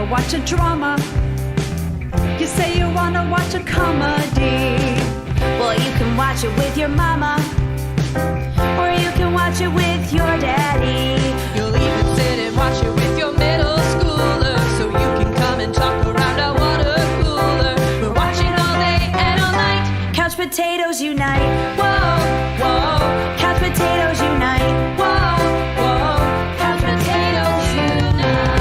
wanna watch a drama. You say you wanna watch a comedy. Well, you can watch it with your mama, or you can watch it with your daddy. You'll even sit and watch it with your middle schooler, so you can come and talk around a water cooler. We're watching all day and all night. Couch potatoes unite. Whoa, whoa. Couch potatoes unite. Whoa, whoa. Couch potatoes unite.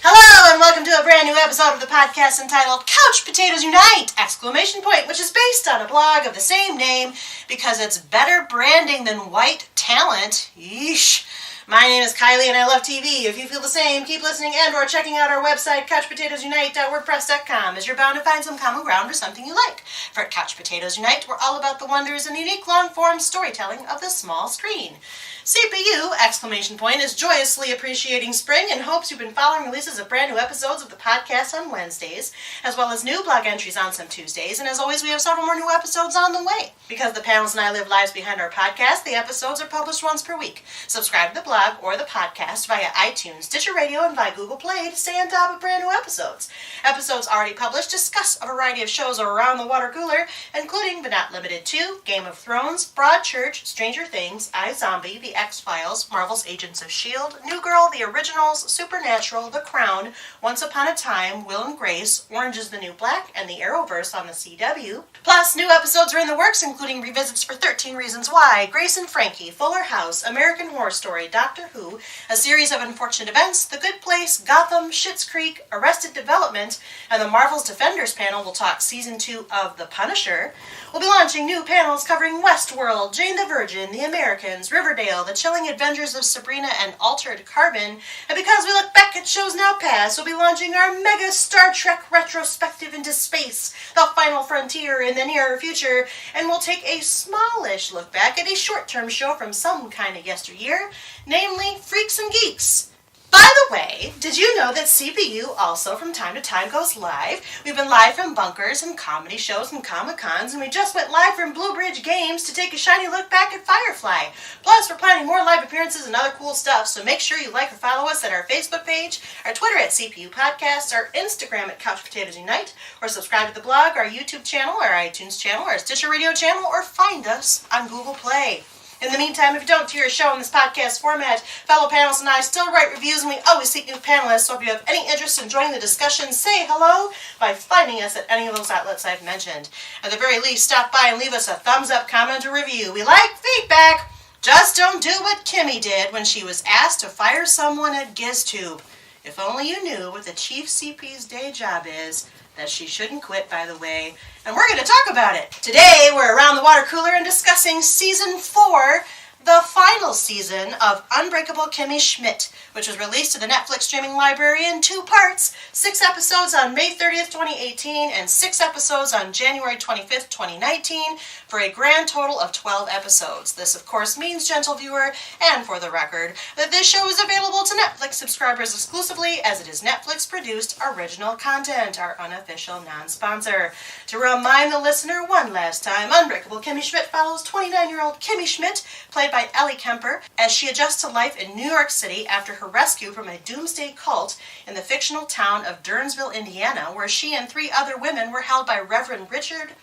Hello and welcome to a brand new episode of the podcast entitled Couch Potatoes Unite! Exclamation point, which is based on a blog of the same name because it's better branding than white talent. Yeesh. My name is Kylie and I love TV. If you feel the same, keep listening and or checking out our website, couchpotatoesunite.wordpress.com, as you're bound to find some common ground or something you like. For at Couch Potatoes Unite, we're all about the wonders and unique long-form storytelling of the small screen. CPU, exclamation point, is joyously appreciating spring and hopes you've been following releases of brand new episodes of the podcast on Wednesdays, as well as new blog entries on some Tuesdays, and as always, we have several more new episodes on the way. Because the panels and I live lives behind our podcast, the episodes are published once per week. Subscribe to the blog or the podcast via iTunes, Stitcher Radio, and via Google Play to stay on top of brand new episodes. Episodes already published discuss a variety of shows around the water cooler, including but not limited to Game of Thrones, Broadchurch, Stranger Things, iZombie, The X-Files, Marvel's Agents of S.H.I.E.L.D., New Girl, The Originals, Supernatural, The Crown, Once Upon a Time, Will and Grace, Orange is the New Black, and the Arrowverse on the CW. Plus, new episodes are in the works, including revisits for 13 Reasons Why, Grace and Frankie, Fuller House, American Horror Story, Doctor Who, A Series of Unfortunate Events, The Good Place, Gotham, Schitt's Creek, Arrested Development, and the Marvel's Defenders panel will talk Season 2 of The Punisher. We'll be launching new panels covering Westworld, Jane the Virgin, The Americans, Riverdale, The Chilling Adventures of Sabrina, and Altered Carbon. And because we look back at shows now past, we'll be launching our mega Star Trek retrospective into space, the final frontier in the near future, and we'll take a smallish look back at a short-term show from some kind of yesteryear, namely Freaks and Geeks. By the way, did you know that CPU also from time to time goes live? We've been live from bunkers and comedy shows and Comic-Cons, and we just went live from Blue Bridge Games to take a shiny look back at Firefly. Plus, we're planning more live appearances and other cool stuff, so make sure you like or follow us at our Facebook page, our Twitter at CPU Podcasts, our Instagram at Couch Potatoes Unite, or subscribe to the blog, our YouTube channel, our iTunes channel, our Stitcher Radio channel, or find us on Google Play. In the meantime, if you don't hear a show in this podcast format, fellow panelists and I still write reviews, and we always seek new panelists, so if you have any interest in joining the discussion, say hello by finding us at any of those outlets I've mentioned. At the very least, stop by and leave us a thumbs up, comment, or review. We like feedback. Just don't do what Kimmy did when she was asked to fire someone at GizTube. If only you knew what the chief CP's day job is, that she shouldn't quit, by the way. And we're going to talk about it. Today, we're around the water cooler and discussing Season 4, the final season of Unbreakable Kimmy Schmidt, which was released to the Netflix streaming library in 2 parts, 6 episodes on May 30th, 2018, and 6 episodes on January 25th, 2019, for a grand total of 12 episodes. This, of course, means, gentle viewer, and for the record, that this show is available to Netflix subscribers exclusively, as it is Netflix-produced original content, our unofficial non-sponsor. To remind the listener one last time, Unbreakable Kimmy Schmidt follows 29-year-old Kimmy Schmidt, played by Ellie Kemper, as she adjusts to life in New York City after her rescue from a doomsday cult in the fictional town of Durnsville, Indiana, where she and 3 other women were held by Reverend Richard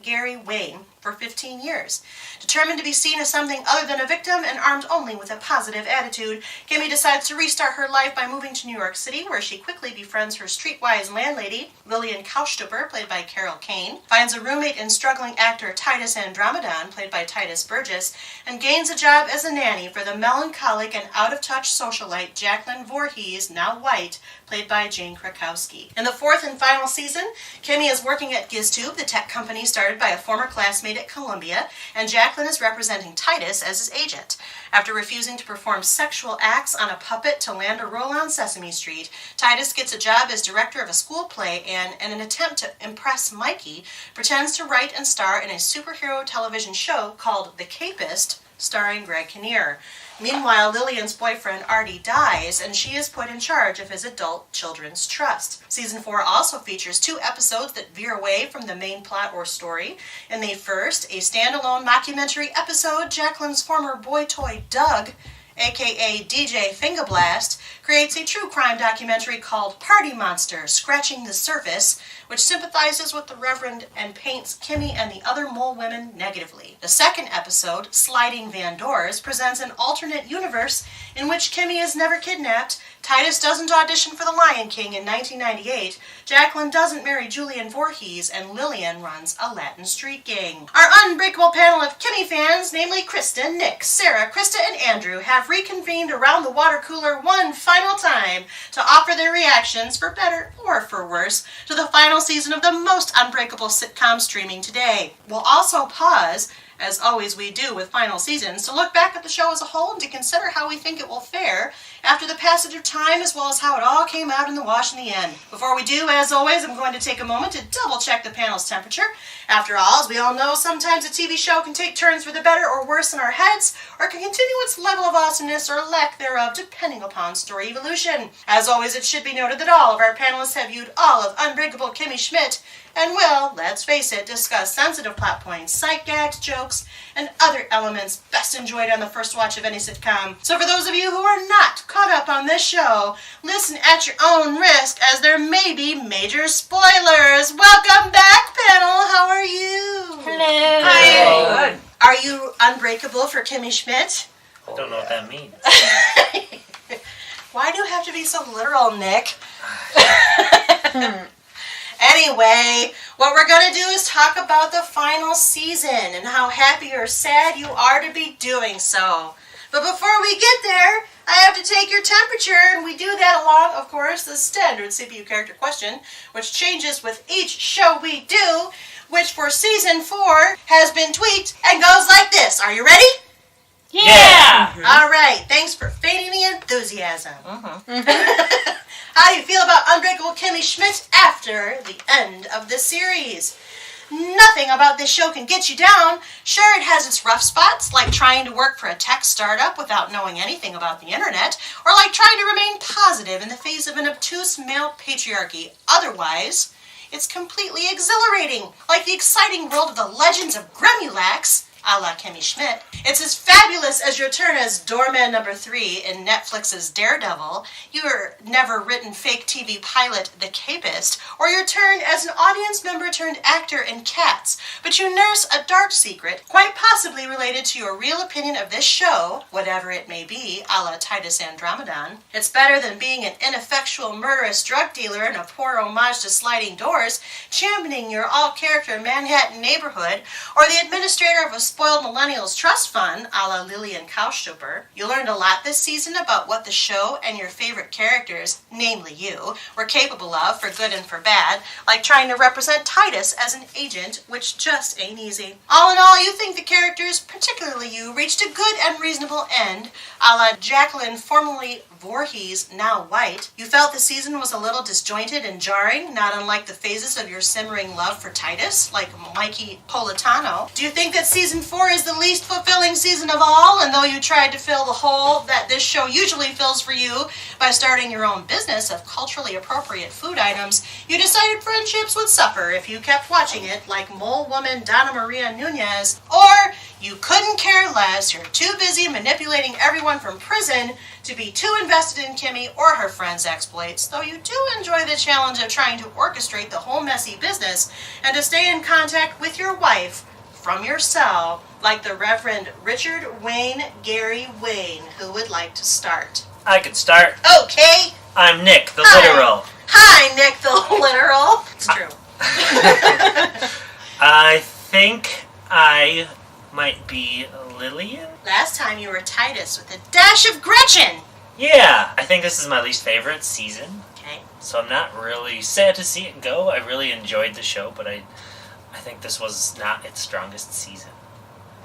Gary Wayne for 15 years. Determined to be seen as something other than a victim and armed only with a positive attitude, Kimmy decides to restart her life by moving to New York City, where she quickly befriends her streetwise landlady, Lillian Kaustupper, played by Carol Kane, finds a roommate in struggling actor Titus Andromedon, played by Titus Burgess, and gains a job as a nanny for the melancholic and out-of-touch socialite Jacqueline Voorhees, now white, played by Jane Krakowski. In the 4th and final season, Kimmy is working at GizTube, the tech company started by a former classmate at Columbia, and Jacqueline is representing Titus as his agent. After refusing to perform sexual acts on a puppet to land a role on Sesame Street, Titus gets a job as director of a school play and, in an attempt to impress Mikey, pretends to write and star in a superhero television show called The Capist, starring Greg Kinnear. Meanwhile, Lillian's boyfriend Artie dies, and she is put in charge of his adult children's trust. Season 4 also features 2 episodes that veer away from the main plot or story. In the first, a standalone mockumentary episode, Jacqueline's former boy toy Doug a.k.a. DJ Fingerblast, creates a true crime documentary called Party Monster, Scratching the Surface, which sympathizes with the Reverend and paints Kimmy and the other mole women negatively. The second episode, Sliding Van Doors, presents an alternate universe in which Kimmy is never kidnapped, Titus doesn't audition for The Lion King in 1998, Jacqueline doesn't marry Julian Voorhees, and Lillian runs a Latin street gang. Our unbreakable panel of Kimmy fans, namely Krista, Nick, Sarah, Krista, and Andrew, have reconvened around the water cooler one final time to offer their reactions, for better or for worse, to the final season of the most unbreakable sitcom streaming today. We'll also pause, as always we do with final seasons, to look back at the show as a whole and to consider how we think it will fare after the passage of time, as well as how it all came out in the wash in the end. Before we do, as always, I'm going to take a moment to double check the panel's temperature. After all, as we all know, sometimes a TV show can take turns for the better or worse in our heads, or can continue its level of awesomeness or lack thereof, depending upon story evolution. As always, it should be noted that all of our panelists have viewed all of Unbreakable Kimmy Schmidt, and will, let's face it, discuss sensitive plot points, sight gags, jokes, and other elements best enjoyed on the first watch of any sitcom. So for those of you who are not caught up on this show, listen at your own risk, as there may be major spoilers. Welcome back, panel. How are you? Hello. Hi. Good. Are you unbreakable for Kimmy Schmidt? I don't know what that means. Why do you have to be so literal, Nick? Anyway, what we're going to do is talk about the final season and how happy or sad you are to be doing so. But before we get there, I have to take your temperature, and we do that along, of course, the standard CPU character question, which changes with each show we do, which for season 4 has been tweaked and goes like this. Are you ready? Yeah! All right, thanks for feigning the enthusiasm. How do you feel about Unbreakable Kimmy Schmidt after the end of this series? Nothing about this show can get you down. Sure, it has its rough spots, like trying to work for a tech startup without knowing anything about the internet, or like trying to remain positive in the face of an obtuse male patriarchy. Otherwise, it's completely exhilarating, like the exciting world of the Legends of Gremulax, a la Kimmy Schmidt. It's as fabulous as your turn as doorman number 3 in Netflix's Daredevil, your never-written fake TV pilot The Capist, or your turn as an audience member turned actor in Cats. But you nurse a dark secret, quite possibly related to your real opinion of this show, whatever it may be, a la Titus Andromedon. It's better than being an ineffectual murderous drug dealer in a poor homage to Sliding Doors, championing your all-character Manhattan neighborhood, or the administrator of a spoiled millennials trust fund, a la Lillian Kaustupper. You learned a lot this season about what the show and your favorite characters, namely you, were capable of, for good and for bad, like trying to represent Titus as an agent, which just ain't easy. All in all, you think the characters, particularly you, reached a good and reasonable end, a la Jacqueline, formerly Voorhees, now White. You felt the season was a little disjointed and jarring, not unlike the phases of your simmering love for Titus, like Mikey Politano. Do you think that season 4 is the least fulfilling season of all, and though you tried to fill the hole that this show usually fills for you by starting your own business of culturally appropriate food items, you decided friendships would suffer if you kept watching it, like mole woman Donna Maria Nunez, or you couldn't care less, you're too busy manipulating everyone from prison to be too invested in Kimmy or her friends' exploits, though you do enjoy the challenge of trying to orchestrate the whole messy business and to stay in contact with your wife from your cell, like the Reverend Richard Wayne Gary Wayne, who would like to start. I could start. Okay. I'm Nick, the Hi. literal. Hi, Nick the literal. It's true. I think I might be Lillian? Last time you were Titus with a dash of Gretchen. Yeah, I think this is my least favorite season, Okay. so I'm not really sad to see it go. I really enjoyed the show, but I think this was not its strongest season.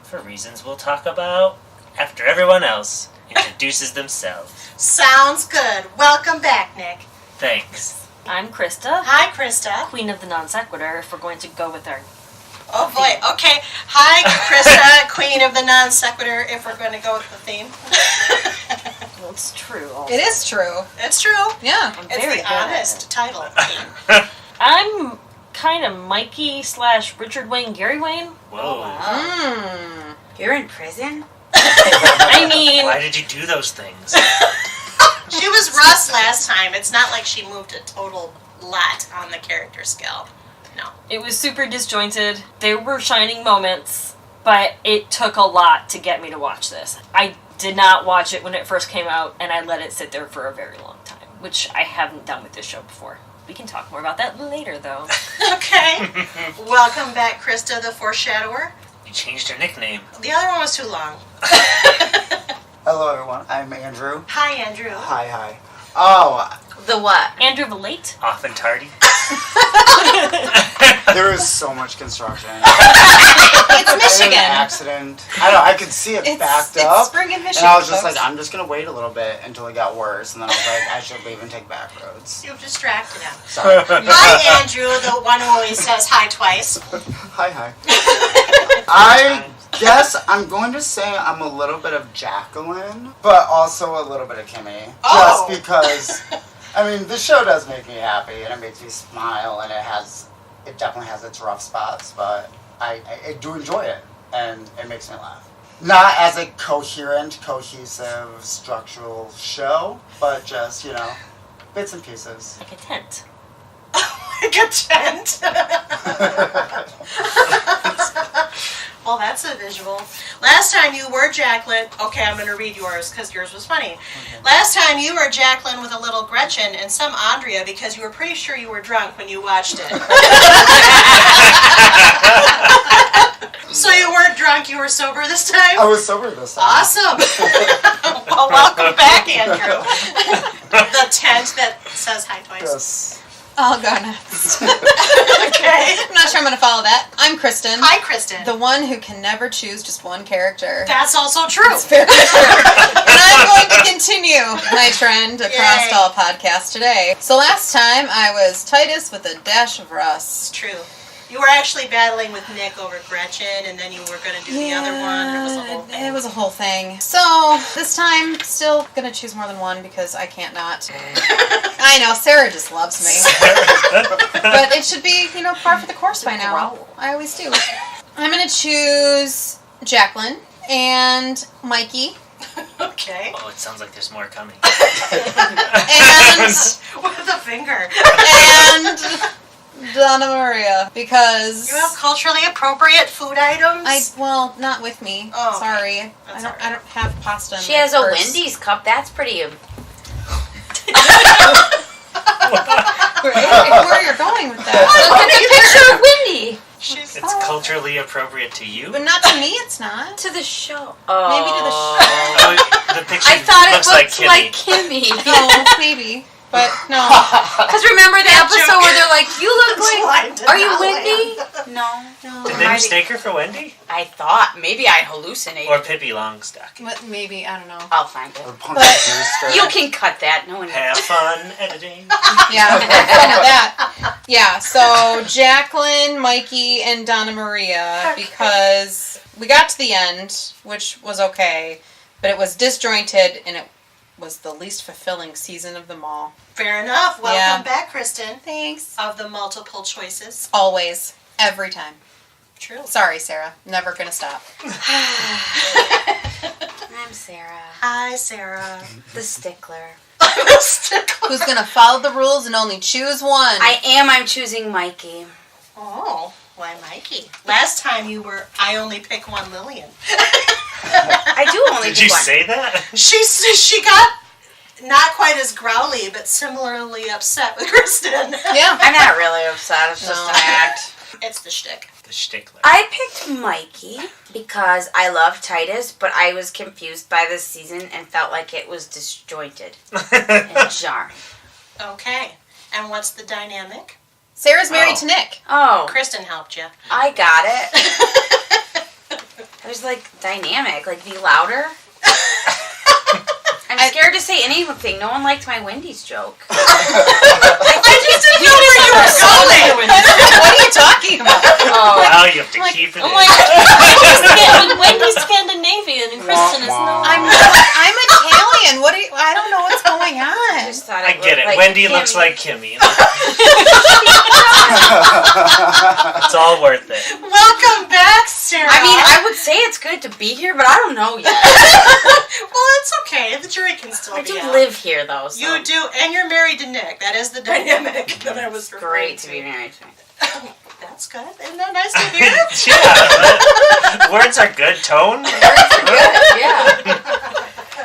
For reasons we'll talk about after everyone else introduces themselves. Sounds good. Welcome back, Nick. Thanks. I'm Krista, Hi, Krista. queen of the non sequitur, if we're going to go with our... Oh boy. Okay. Hi, Krista, queen of the non sequitur. If we're going to go with the theme, Well, it's true. Also. It is true. it's true. Yeah. I'm It's very the good at honest it. title. I'm kind of Mikey / Richard Wayne Gary Wayne. Whoa. Mm. You're in prison? I mean, Why did you do those things? She was Russ last time. It's not like she moved a total lot on the character scale. No. it was super disjointed. There were shining moments, but it took a lot to get me to watch this. I did not watch it when it first came out, and I let it sit there for a very long time, which I haven't done with this show before. We can talk more about that later, though. Okay. Welcome back, Krista, the foreshadower. You changed your nickname. The other one was too long. Hello, everyone. I'm Andrew. Hi, Andrew. Hi. Oh, The what? Andrew the Late? Often tardy. there was so much construction. It's An Michigan. accident. I don't know. I could see it backed It's up. spring in Michigan. And I was just folks. like, I'm just going to wait a little bit until it got worse. And then I was like, I should leave and take back roads. You've distracted him. Sorry. Hi, Andrew, the one who always says hi twice. Hi. I guess I'm going to say I'm a little bit of Jacqueline, but also a little bit of Kimmy. Oh. Just because, I mean, the show does make me happy, and it makes me smile, and it definitely has its rough spots, but I do enjoy it, and it makes me laugh. Not as a coherent, cohesive, structural show, but just, bits and pieces. Like a tent. Like a tent. Well, that's a visual. Last time you were Jacqueline. Okay, I'm going to read yours because yours was funny. Okay. Last time you were Jacqueline with a little Gretchen and some Andrea because you were pretty sure you were drunk when you watched it. So you weren't drunk, you were sober this time? I was sober this time. Awesome. Well, welcome back, Andrew. The tent that says hi twice. Yes. I'll go next. Okay. I'm not sure I'm going to follow that. I'm Kristen. Hi, Kristen. The one who can never choose just one character. That's also true. It's very true. And I'm going to continue my trend across Yay. all podcasts today. So last time I was Titus with a dash of Russ. True. You were actually battling with Nick over Gretchen, and then you were going to do the other one. It was a whole thing. It was a whole thing. So this time, still going to choose more than one because I can't not. I know, Sarah just loves me. But it should be, par for the course by now. Growl. I always do. I'm going to choose Jacqueline and Mikey Okay. Oh, it sounds like there's more coming. and With a finger. Donna Maria because You have culturally appropriate food items? not with me. Oh, okay. Sorry. That's I all right. don't have pasta in She my has a purse. Wendy's cup. That's pretty. Where you're going with that? Look at the picture of Wendy. She's It's culturally appropriate to you. But not to me, it's not. To the show. Maybe to the show. Oh, the picture I thought it looks looked like Kimmy. like Kimmy. No, maybe. But no. Because remember the That episode joke. where they're like, "You look Slime like." did Are you not Wendy? land. No. Did they mistake her for Wendy? I thought maybe I hallucinated. Or Pippi Longstocking? But maybe, I don't know. I'll find Or it. Punky Brewster. You can cut that. No one. Have fun editing. Yeah, I know that. Yeah, so Jacqueline, Mikey, and Donna Maria, because we got to the end, which was okay, but it was disjointed and it was the least fulfilling season of them all. Fair enough. Welcome Yeah. back, Kristen. Thanks. Of the multiple choices. Always. Every time. True. Sorry, Sarah. Never gonna stop. I'm Sarah, Hi, Sarah. the stickler. I'm a stickler. Who's gonna follow the rules and only choose one? I'm choosing Mikey. Oh, why, Mikey? Last time you were, I only pick one Lillian. I do only Did do you one. say that? She got not quite as growly, but similarly upset with Kristen. Yeah. I'm not really upset. It's just No. an act. It's the shtick. The shtickler. I picked Mikey because I love Titus, but I was confused by this season and felt like it was disjointed and jarring. Okay. And what's the dynamic? Sarah's married Oh. to Nick. Oh, Kristen helped you. I got it. I was like, dynamic. Like, be louder. I'm scared to say anything. No one liked my Wendy's joke. I just didn't know where you were going. What are you talking about? Oh, Now you have to Like- keep it I'm in. like, Wendy's Scandinavian and Kristen is Wah, wah. not. I'm Italian. I don't know what's going I on. just thought I it get looked it. like Wendy Kimmy. looks like Kimmy. It's all worth it. Welcome back, Sarah. I mean, I would say it's good to be here, but I don't know yet. Well, it's okay. The jury can still I be do out. live here, though. So You do, and you're married to Nick. That is the dynamic that I was it's referring great to be married to me. That's good. Isn't that nice to hear? Yeah. Words are good. Tone. Yeah.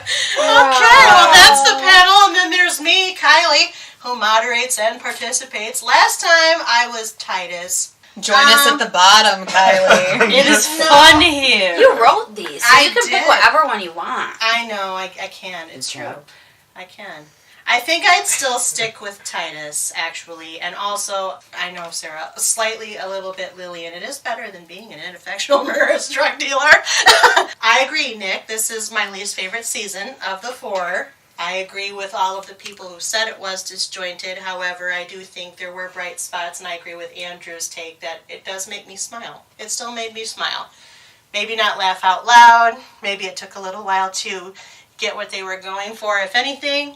Okay, well, that's the panel, and then there's me, Kylie, who moderates and participates. Last time I was Titus. Join us at the bottom, Kylie. It is fun here. You wrote these, so I you can did. pick whatever one you want. I know, I can. It's Okay. true. I can. I think I'd still stick with Titus, actually, and also, I know, Sarah, slightly a little bit Lillian. It is better than being an ineffectual murderous drug dealer. I agree, Nick. This is my least favorite season of the 4. I agree with all of the people who said it was disjointed. However, I do think there were bright spots, and I agree with Andrew's take that it does make me smile. It still made me smile. Maybe not laugh out loud. Maybe it took a little while to get what they were going for, if anything.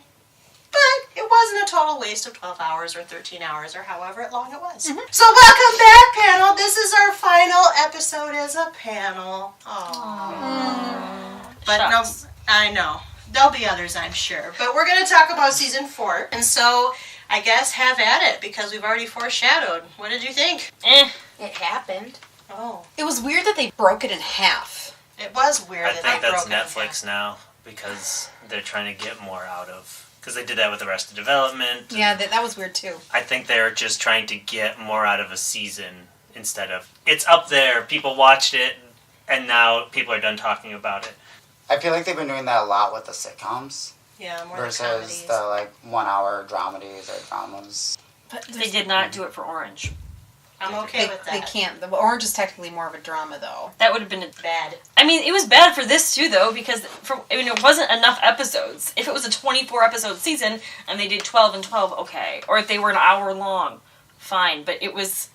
But it wasn't a total waste of 12 hours or 13 hours or however long it was. So welcome back, panel. This is our final episode as a panel. Aww. But Shucks. no, I know. There'll be others, I'm sure. But we're going to talk about season 4. And so I guess have at it because we've already foreshadowed. What did you think? It happened. Oh, It was weird that they broke it in half. it was weird. I that think they that's broke it in Netflix half. now because they're trying to get more out of. Because they did that with Arrested Development. Yeah, that was weird too. I think they're just trying to get more out of a season instead of it's up there, people watched it, and now people are done talking about it. I feel like they've been doing that a lot with the sitcoms Yeah, more versus the comedies. the like 1 hour dramedies or dramas. But They did not do it for Orange. I'm okay with that. They can't. The Orange is technically more of a drama, though. That would have been Bad. I mean, it was bad for this too, though, because it wasn't enough episodes. If it was a 24 episode season and they did 12 and 12, okay, or if they were an hour long, fine. But it was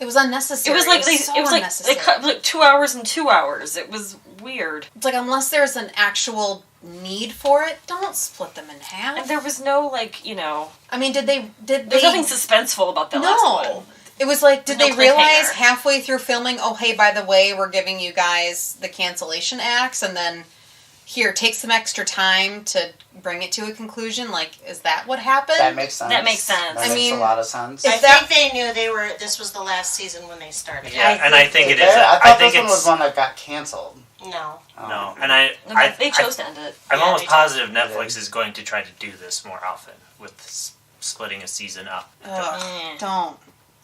unnecessary. it was like so it was like unnecessary. they cut like 2 hours and 2 hours. It was weird. It's like unless there's an actual need for it, don't split them in half. And there was no I mean, did they? there's nothing suspenseful about the last one. It was like, did No they realize cliffhanger. halfway through filming, oh, hey, by the way, we're giving you guys the cancellation acts, and then here, take some extra time to bring it to a conclusion? Like, is that what happened? That makes sense. That makes sense. That I makes mean, a lot of sense. I If that- think they knew this was the last season when they started. Yeah, and I think it is. I I thought think this one was it's one that got canceled. No. no, and I They chose to end it. I'm Yeah, almost they did. positive Netflix is going to try to do this more often with splitting a season up. Ugh,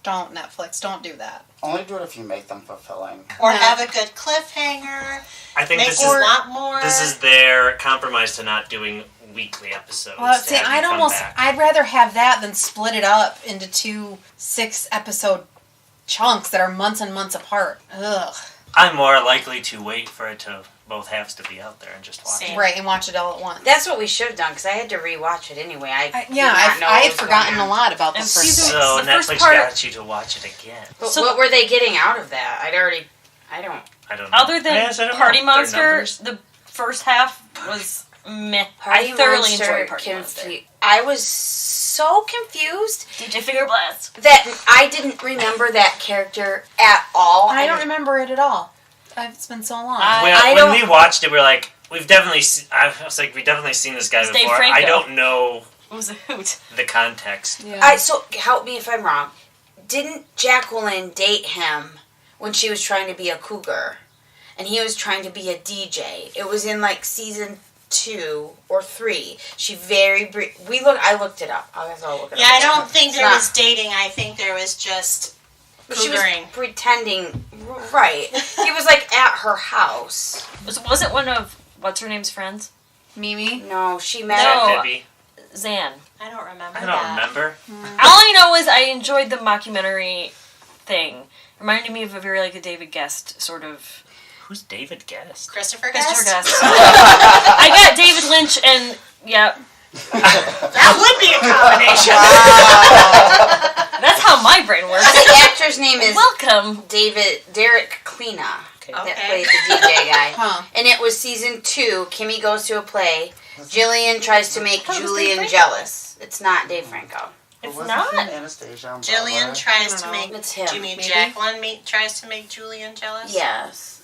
don't, Netflix, don't do that. Only do it if you make them fulfilling. Or No. have a good cliffhanger. I think Make this you is want more. this is their compromise to not doing weekly episodes. Well, to see, have you come back. I'd rather have that than split it up into 2 6-episode chunks that are months and months apart. Ugh. I'm more likely to wait for it to both halves to be out there and just watch Same. it. Right, and watch it all at once. That's what we should have done, because I had to rewatch it anyway. I I did not know had what was forgotten going a on. lot about the And first season- one. So the first Netflix part- got you to watch it again. But So- what were they getting out of that? I don't. I don't know. Other than Yes, I don't Party know. Their Monster, numbers. the first half was meh. Party I thoroughly Monster enjoyed Party Monster. I was so confused DJ Finger Blast. that I didn't remember that character at all. I don't And remember it at all. It's been so long. I When don't- we watched it, we were like, we've definitely. I was like, we've definitely seen this guy It's Dave before. Franco. I don't know It was a hoot. the context. yeah. So help me if I'm wrong. Didn't Jacqueline date him when she was trying to be a cougar, and he was trying to be a DJ? It was in like season 2 or 3. She I looked it up. I guess I'll look it Yeah, up. I don't think It's there not- was dating. I think there was just She was cougering. pretending. Right. He was like at her house. Was it one of what's her name's friends? Mimi? No, she met. No. Debbie. Zan. I don't remember I that. don't remember. All I know is I enjoyed the mockumentary thing. Reminded me of a very like a David Guest sort of. Who's David Guest? Christopher Christopher Guest? Guest. I got David Lynch and yeah, That would be a combination. that's how my brain works. The actor's name is Welcome. Derek Klena. Okay. That Okay. plays the DJ guy. Huh. And it was season 2. Kimmy goes to a play, Jillian tries to make Julian jealous. It's not Dave Franco. It's Was not. it Anastasia and Jillian Barbara? tries I to don't make. know. It's him. Do you mean Maybe? Jacqueline tries to make Julian jealous? Yes.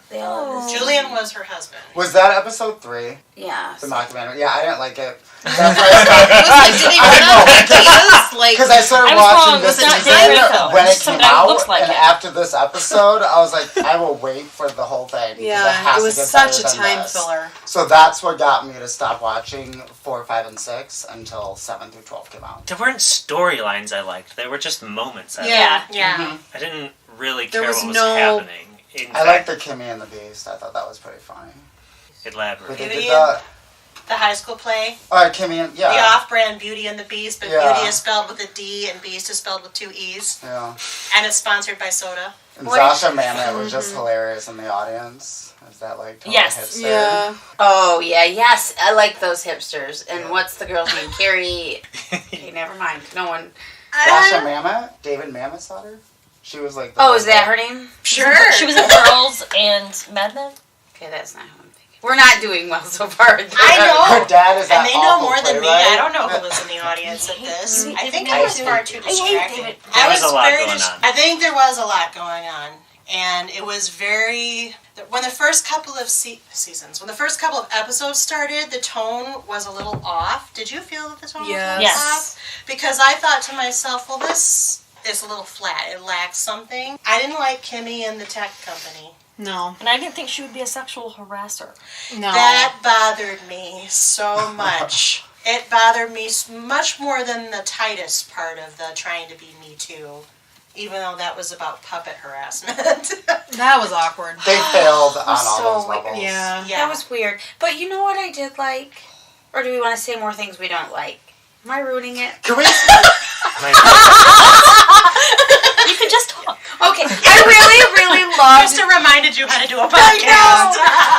They all Julian was her husband. Was that episode 3? Yes. The mockumentary? Yeah, I didn't like it. That's why I stopped. It was like, did he run out of ideas? Like, Because I started I was watching wrong. this It's not season Dave Franco. when it Some came guy who out, looks like and him. after this episode, I was like, I will wait for the whole thing. because yeah, has it to was get such a better than time this. filler. So that's what got me to stop watching 4, 5, and 6 until 7 through 12 came out. There weren't storylines I liked. They were just moments. I Yeah. liked. Yeah. I didn't really There care was what was no- happening. In I like fact, the Kimmy and the Beast. I thought that was pretty funny. But elaborate. they Beauty did that. The high school play. Kimmy and The yeah, off-brand Beauty and the Beast, but Yeah. Beauty is spelled with a D and Beast is spelled with 2 E's. yeah. And it's sponsored by soda. And What Sasha Mamet was just hilarious in the audience. Is that like total Yes. hipster? Yeah. Oh, yeah, yes. I like those hipsters. And what's the girl's name? Carrie. Okay, never mind. No one. Sasha Mamet, David Mamet's daughter. She was like. Oh, is that her name? Sure. She was in Girls and Mad Men. Okay, that's not who I'm thinking. We're not doing well so far. I know. Her dad is that And they know awful more than me. playwright. I don't know who was in the audience at this. I think I was far too I hate distracted. David. There was a lot going on. I think there was a lot going on. And it was very... When the first couple of seasons, when the first couple of episodes started, the tone was a little off. Did you feel that the tone Yes. was off? Because I thought to myself, well, this is a little flat. It lacks something. I didn't like Kimmy and the tech company. No. And I didn't think she would be a sexual harasser. No. That bothered me so much. It bothered me much more than the Titus part of the trying to be Me Too, even though that was about puppet harassment. That was awkward. They failed on so all those weird. levels. Yeah. Yeah. That was weird. But you know what I did like? Or do we want to say more things we don't like? Am I ruining it? Can we? You can just talk. Okay, I really loved... Krista reminded you how to do a I podcast. know.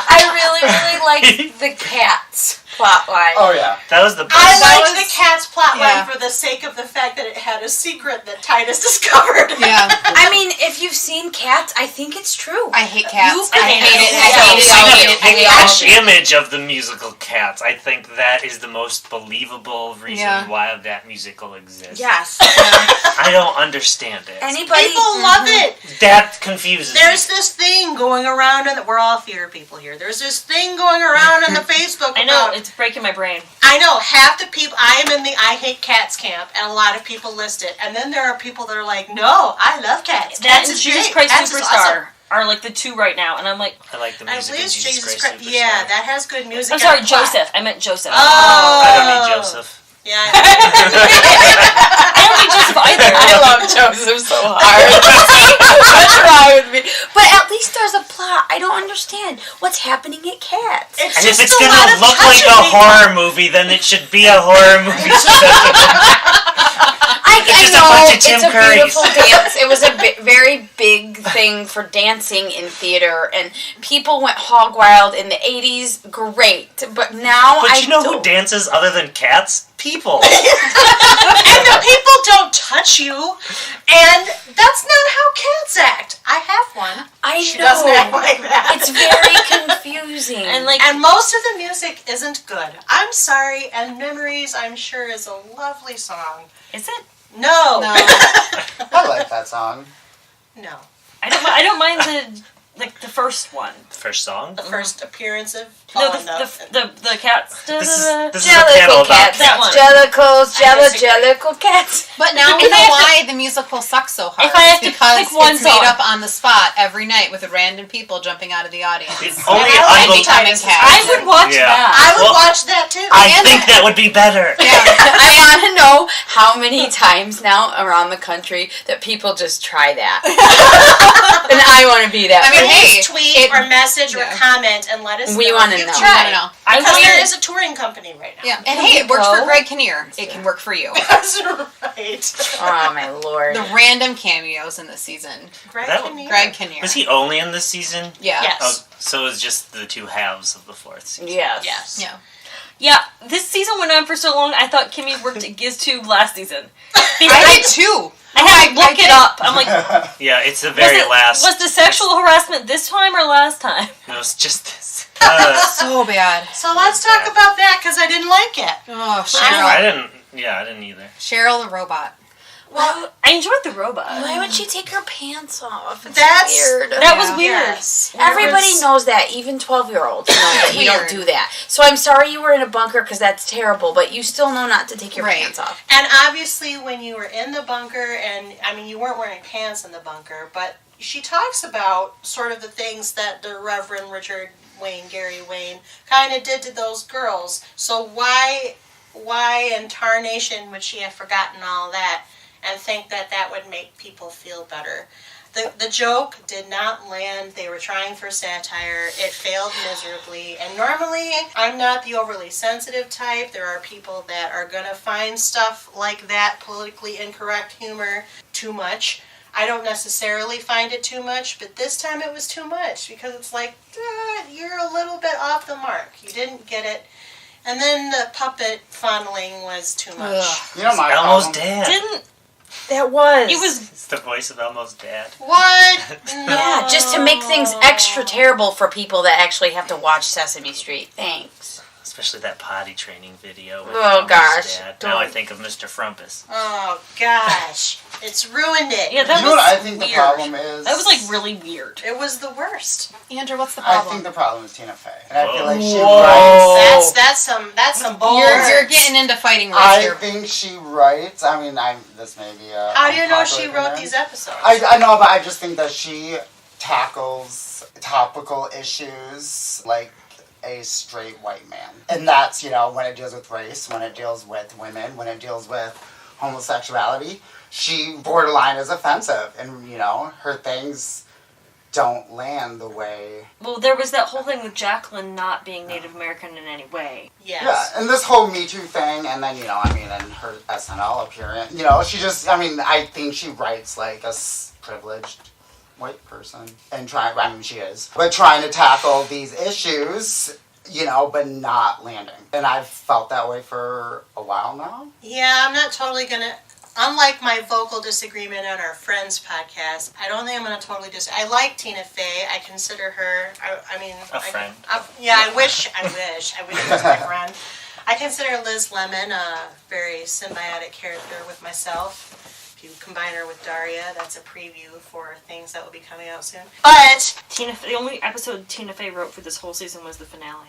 I really liked the cats plotline. Oh yeah. That was the best. I That liked was- the cat's plotline yeah. for the sake of the fact that it had a secret that Titus discovered. Yeah. I mean, if you've seen Cats, I think it's true. I hate cats. You I hate hate it. it. I hate it. I hate it. I hate it. Actually- image of the musical Cats. I think that is the most believable reason Yeah. why that musical exists. Yes. I don't understand it. Anybody... People love it. That confuses There's me. this thing going around, and we're all theater people here. There's this thing going around on the Facebook I know, about... it's breaking my brain. I know, half the people... I am in the I Hate Cats camp, and a lot of people list it. And then there are people that are like, no, I love cats. That Cats and is Jesus great. Christ Cats is Superstar awesome. are like the two right now, and I'm like, I like the At music of least Jesus Christ Christ. Superstar. Yeah, that has good music. I'm sorry, and plot. Joseph. I meant Joseph. Oh. I don't need Joseph. Yeah. I don't need Joseph either. I love Joseph so hard. What's wrong with me? But at least there's a plot. I don't understand what's happening at Cats. It's And if just it's a lot gonna of look like touching a people. horror movie, then it should be a horror movie. I just a know bunch of it's Tim a beautiful Currys. dance. It was a very big thing for dancing in theater, and people went hog wild in the 80s. Great, but now But I you know who don't. dances other than cats? People. And the people don't touch you. And that's not how cats act. I have one. I She know. doesn't act like that. It's very confusing. And like, And most of the music isn't good. I'm sorry, and Memories, I'm sure, is a lovely song. is it? No. No. I like that song. No. I don't mind the first one. First song. The first appearance of... No, oh, the cats. This is a panel Jellicle about cats, that one. jellicles, I disagree. jellicle cats. But now we know why the musical sucks so hard. If I have to because pick one it's made song. up on the spot every night with random people jumping out of the audience. The only I like unbel- becoming cats. I would watch Yeah. that. I would Well, watch that, too. I think that would be better. I want to know how many times now around the country that people just try that. And I want to be that. I mean, person. hey, Please tweet it- or message or yeah. comment and let us know. We if wanna you've know. tried. No. I Because would. there is a touring company right now. Yeah, and Can hey, we it works go? for Greg Kinnear. It can work for you. That's right. Oh my lord. The random cameos in this season. Greg That- Kinnear. Greg Kinnear. Was he only in this season? Yeah. Yes. Oh, so it was just the two halves of the fourth season. Yes. Yes. Yeah. Yeah, this season went on for so long. I thought Kimmy worked at Giz Tube last season. I did too. I had to look it up. I'm like, Yeah, it's the very last. Was the sexual harassment this time or last time? No, it's just this. So bad. So let's talk about that because I didn't like it. Oh, I Cheryl. didn't either. Cheryl the robot. Well, I enjoyed the robot. Why would she take her pants off? It's That's weird. That was weird. Yes. Everybody knows that, even 12-year-olds know that you don't Weird. do that. So I'm sorry you were in a bunker because that's terrible, but you still know not to take your Right. pants off. And obviously, when you were in the bunker, and I mean, you weren't wearing pants in the bunker, but she talks about sort of the things that the Reverend Richard Wayne, Gary Wayne, kind of did to those girls. So why in tarnation would she have forgotten all that and think that that would make people feel better? The joke did not land. They were trying for satire. It failed miserably. And normally, I'm not the overly sensitive type. There are people that are going to find stuff like that, politically incorrect humor, too much. I don't necessarily find it too much, but this time it was too much because it's like, you're a little bit off the mark. You didn't get it. And then the puppet fondling was too much. Ugh. You know my Elmo's problem? dad. Didn't That was. it was It's the voice of Elmo's dad. What? No. Yeah, just to make things extra terrible for people that actually have to watch Sesame Street. Thanks. Especially that potty training video with Oh, Elmo's gosh. dad. Now I think of Mr. Frumpus. Oh, gosh. It's ruined it. yeah. That You know was what I think weird. the problem is? That was like really weird. It was the worst. Andrew, what's the I problem? think the problem is Tina Fey. And I feel like she Whoa. writes... That's some bold You're words. getting into fighting words I here. think she writes... I mean, this may be a... How do you know she unpopular wrote opinion. these episodes? I know, but I just think that she tackles topical issues like a straight white man. And that's, when it deals with race, when it deals with women, when it deals with homosexuality, she borderline is offensive. And, her things don't land the way... Well, there was that whole thing with Jacqueline not being Native American in any way. Yes. Yeah, and this whole Me Too thing, and then, and her SNL appearance, she just, I think she writes like a privileged white person, and she is, but trying to tackle these issues, but not landing. And I've felt that way for a while now. Yeah, I'm not totally gonna. Unlike my vocal disagreement on our Friends podcast, I don't think I'm gonna totally I like Tina Fey. I consider her. A friend. I wish it was my friend. I consider Liz Lemon a very symbiotic character with myself. If you combine her with Daria, that's a preview for things that will be coming out soon. But The only episode Tina Fey wrote for this whole season was the finale.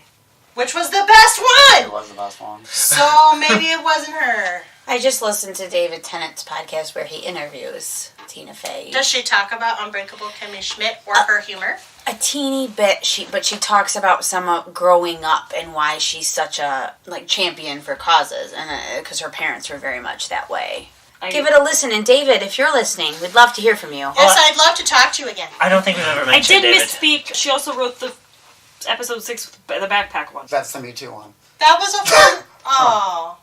which was the best It one? was the best one. So maybe it wasn't her. I just listened to David Tennant's podcast where he interviews Tina Fey. Does she talk about Unbreakable Kimmy Schmidt or her humor? A teeny bit, but she talks about some growing up and why she's such a champion for causes, and because her parents were very much that way. Give it a listen, and David, if you're listening, we'd love to hear from you. Yes, I'd love to talk to you again. I don't think we've ever I mentioned did David. misspeak. She also wrote the episode 6, the backpack one. That's the Me Too one. That was a fun. Oh.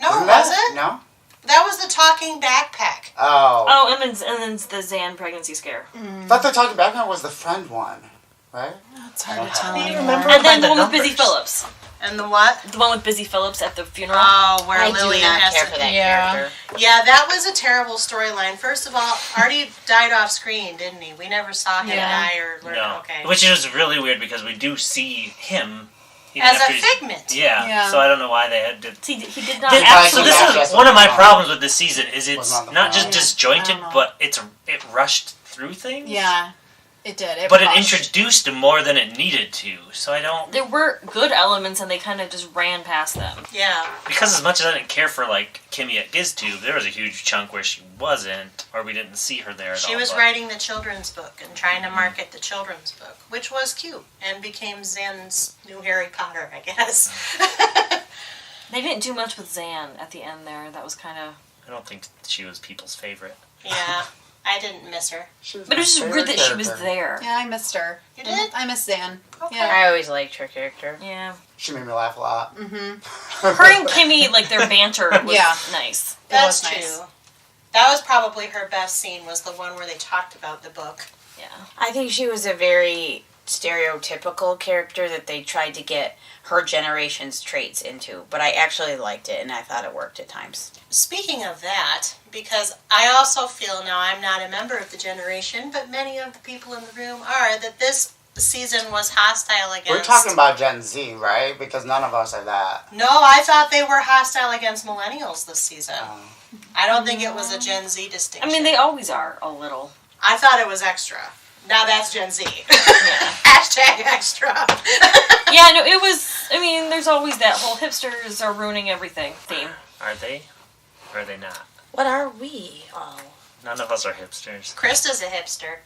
No, Isn't it that- wasn't. No? That was the talking backpack. Oh. Oh, and then the Zan pregnancy scare. I thought the Talking Back one was the friend one, right? It's hard to tell I don't anymore. remember. And then By the the one with Busy numbers. Phillips. And the what? The one with Busy Phillips at the funeral. Oh, where I do Lillian not has care to. for that Yeah. character. Yeah, that was a terrible storyline. First of all, Artie died off screen, didn't he? We never saw him Yeah. die or learn. No. Okay. Which is really weird because we do see him. even As a after he's- figment. Yeah. Yeah. So I don't know why they had to. He did not Did- have so to. this That's is one of my the problems with this season. Is Was it's not the not just problem. disjointed, I don't know. but it rushed through things. Yeah, it did. But it rushed. introduced more than it needed to. So I don't. There were good elements, and they kind of just ran past them. Yeah. Because as much as I didn't care for like Kimmy at GizTube, there was a huge chunk where she wasn't, or we didn't see her there at all. She was but- writing the children's book and trying to market the children's book, which was cute and became Zen's new Harry Potter, I guess. They didn't do much with Zan at the end there. That was kind of. I don't think she was people's favorite. Yeah, I didn't miss her. But it was just weird that she was there. Yeah, I missed her. You did? I miss Zan. Okay. Yeah. I always liked her character. Yeah. She made me laugh a lot. Mm-hmm. Her and Kimmy, like their banter was Yeah. nice. That's was true. nice. That was probably her best scene, was the one where they talked about the book. Yeah. I think she was a very stereotypical character that they tried to get her generation's traits into. But I actually liked it, and I thought it worked at times. Speaking of that, because I also feel, now I'm not a member of the generation, but many of the people in the room are, that this season was hostile against... We're talking about Gen Z, right? Because none of us are that. No, I thought they were hostile against millennials this season. I don't think it was a Gen Z distinction. I mean, they always are a little. I thought it was extra. Now that's Gen Z. Hashtag extra. Yeah, no, it was. I mean, there's always that whole hipsters are ruining everything theme. Are they? Or are they not? What are we all? None of us are hipsters. Krista's a hipster.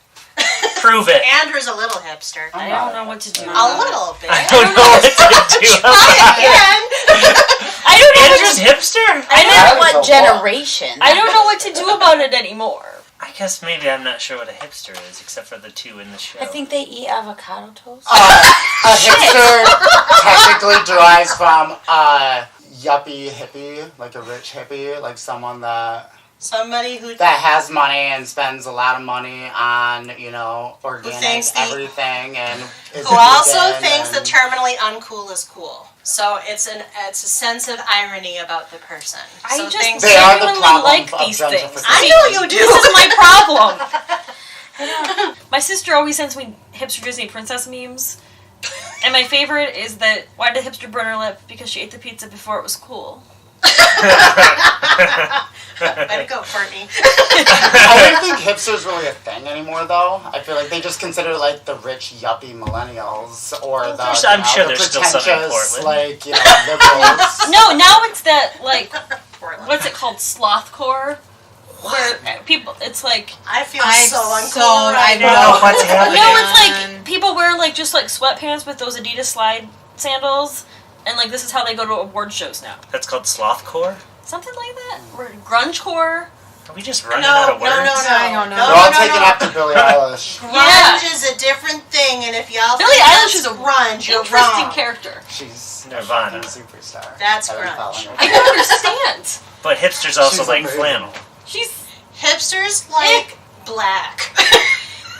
Prove it. Andrew's a little hipster. I don't know what to do. A little bit. I don't know what to do. Again. I don't know. Andrew's hipster? I don't know That what is a lot. generation. I don't know what to do about it anymore. I guess maybe I'm not sure what a hipster is, except for the two in the show. I think they eat avocado toast. A hipster technically derives from a yuppie hippie, like a rich hippie, like someone that Somebody who has money and spends a lot of money on, you know, organic thinks the- everything, and is who also vegan thinks the and- terminally uncool is cool. So it's a sense of irony about the person. I So just things They are the genuinely problem like of these things. gentrification. I know you do. This is my problem. My sister always sends me hipster Disney princess memes. And my favorite is that, why did hipster burn her lip? Because she ate the pizza before it was cool. Way to go, Courtney. I don't think hipster's really a thing anymore, though. I feel like they just consider like the rich yuppie millennials or the I'm you know, sure the there's still some in pretentious, Portland. like liberals. No, now it's that, like, Portland. what's it called? Slothcore? Where people, it's like, I feel I'm so uncool so right I now. know what's happening. no, it's like people wear like just like sweatpants with those Adidas slide sandals, and like this is how they go to award shows now. That's called slothcore? Something like that. Or grungecore. Are we just running No, out of no, words? no, no. I don't know. No, They're all no, taking no. after Billie Eilish. Grunge Yeah. is a different thing, and if y'all Billie think Eilish that's is a grunge, you're Interesting wrong. character. She's Nirvana. a fucking superstar. That's I've been grunge. following her. I don't understand. But hipsters also She's like amazing. flannel. She's Hipsters like black.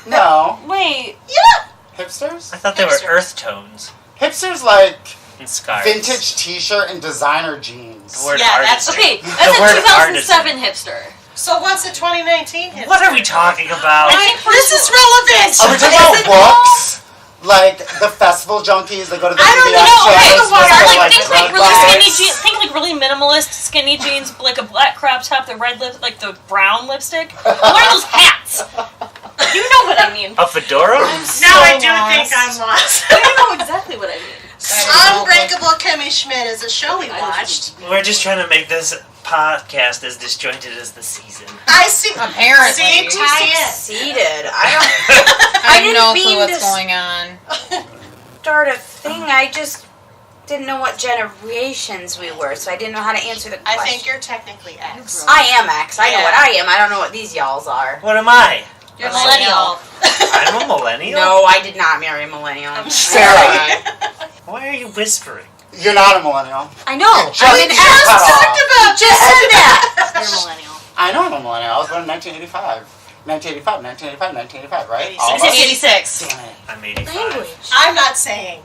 No. wait. Yeah. Hipsters? I thought they were Hipsters. earth tones Hipsters like and scarves. vintage t-shirt and designer jeans. The word Yeah, that's artisan. Okay, The that's a word 2007 hipster. So what's a 2019 hipster? What are we talking about? This is relevant. Are we talking about books? Like the festival junkies that go to the I don't PBS know. shows Okay, with well, their, Like, think like red really lights. skinny jeans. Think like really minimalist skinny jeans, like a black crop top, the red lip, like the brown lipstick. One of those hats. You know what I mean. A fedora? Now I do lost. think I'm lost. You know exactly what I mean. Unbreakable Kimmy Schmidt is a show we watched. We're just trying to make this podcast as disjointed as the season. I see. Apparently. See, tie in. Succeeded. I I have didn't no mean clue what's to going on. don't start a thing. I just didn't know what generations we were, so I didn't know how to answer the I question. think you're technically X. I am X. I know Yeah. what I am. I don't know what these y'alls are. What am I? You're millennial. I'm a millennial? No, I did not marry a millennial. Sarah, Why are you whispering? you're not a millennial. I know. Just I'm an cut X. off. Talked about Just said that. You're a millennial. I know I'm a millennial. I was born in 1985. 1985, right? 86. All of us? 86. Damn it. I'm 85. Language. I'm not saying.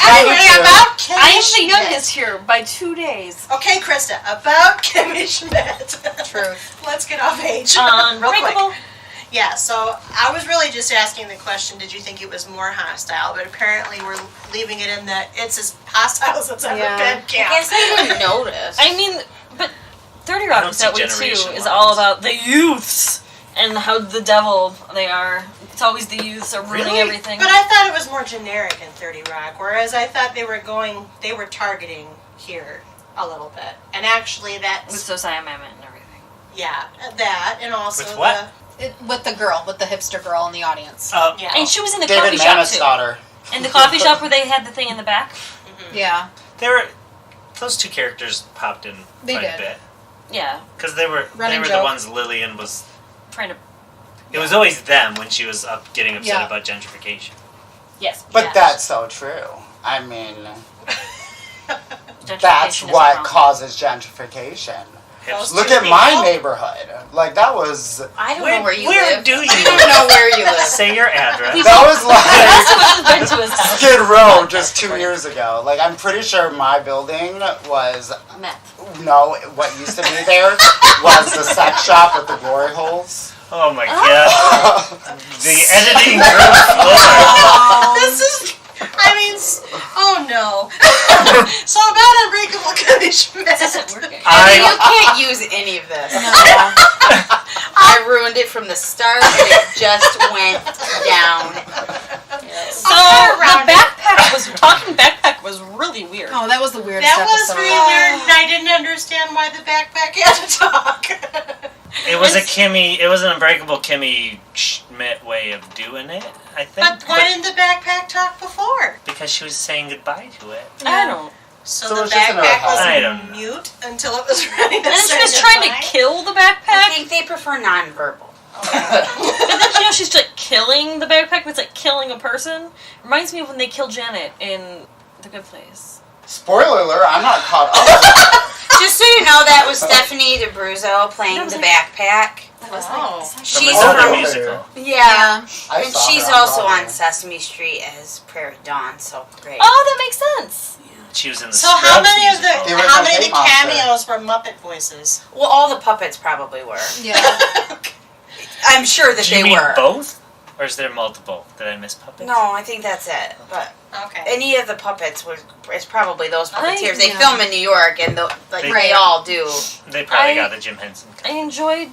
Anyway, 22. about Kimmy I am the Schmidt. youngest here by 2 days. Okay, Krista, about Kimmy Schmidt. Truth. Let's get off age. Real quick. Unbreakable. Yeah, so I was really just asking the question, did you think it was more hostile? But apparently we're leaving it in that it's as hostile as it's ever Yeah. been. I guess I didn't notice. I mean, but 30 I Rock don't is that see way too. generation Is lines. all about the youths and how the devil they are. It's always the youths are ruining Really? everything. But I thought it was more generic in 30 Rock, whereas I thought they were targeting here a little bit. And actually With that's, Josiah Mamet and everything. yeah, that, and also With what? With the girl, with the hipster girl in the audience. Yeah. And she was in the David coffee shop Mamet's too. daughter. In the coffee shop where they had the thing in the back. Yeah. Those two characters popped in They quite a did. bit. Yeah, Because they were Running the joke. ones Lillian was... trying to. It was always them when she was getting upset Yeah. about gentrification. Yes. But Yes. that's so true. I mean, Gentrification that's is what wrong. causes gentrification. Hips. Look at my neighborhood. Like, that was... I don't know where you Where live. do you I don't know where you live. Say your address. That was like Been to his house. Skid Row just 2 years ago. Like, I'm pretty sure my building was... Meth. No, what used to be there was the sex shop with the glory holes. Oh my god. The editing room floor. This is, I mean, oh no. So about Unbreakable Kimmy Schmidt. You can't use any of this. I ruined it from the start, and it just went down. So the backpack was really weird. Oh, that was the weirdest That was episode. really weird, and I didn't understand why the backpack had to talk. It was it was an Unbreakable Kimmy Schmidt way of doing it, I think. But why didn't the backpack talk before? Because she was saying goodbye to it. I don't. So So the it's just another backpack was I don't know. mute until it was ready to And then say she was trying to goodbye? kill the I backpack. think they prefer nonverbal. And then she's like killing the backpack, but it's like killing a person. Reminds me of when they killed Janet in The Good Place. Spoiler alert, I'm not caught up. Just so you know, that was Stephanie DeBruzzo playing the backpack. That was Oh. like, She's Madonna from- musical. Yeah. I And saw she's her also Broadway. on Sesame Street as Prairie Dawn, so great. oh, that makes sense. She was in the So how Scrubs many of musical. The the original Cake Cake Monster. cameos were Muppet voices? Well, all the puppets probably were. Yeah. I'm sure that Do you they mean were. both? Or is there multiple? Did I miss puppets? No, I think that's it. But Okay. any of the puppets is probably those puppeteers. They yeah. film in New York, and They- they all do. They probably I- got the Jim Henson cut. I enjoyed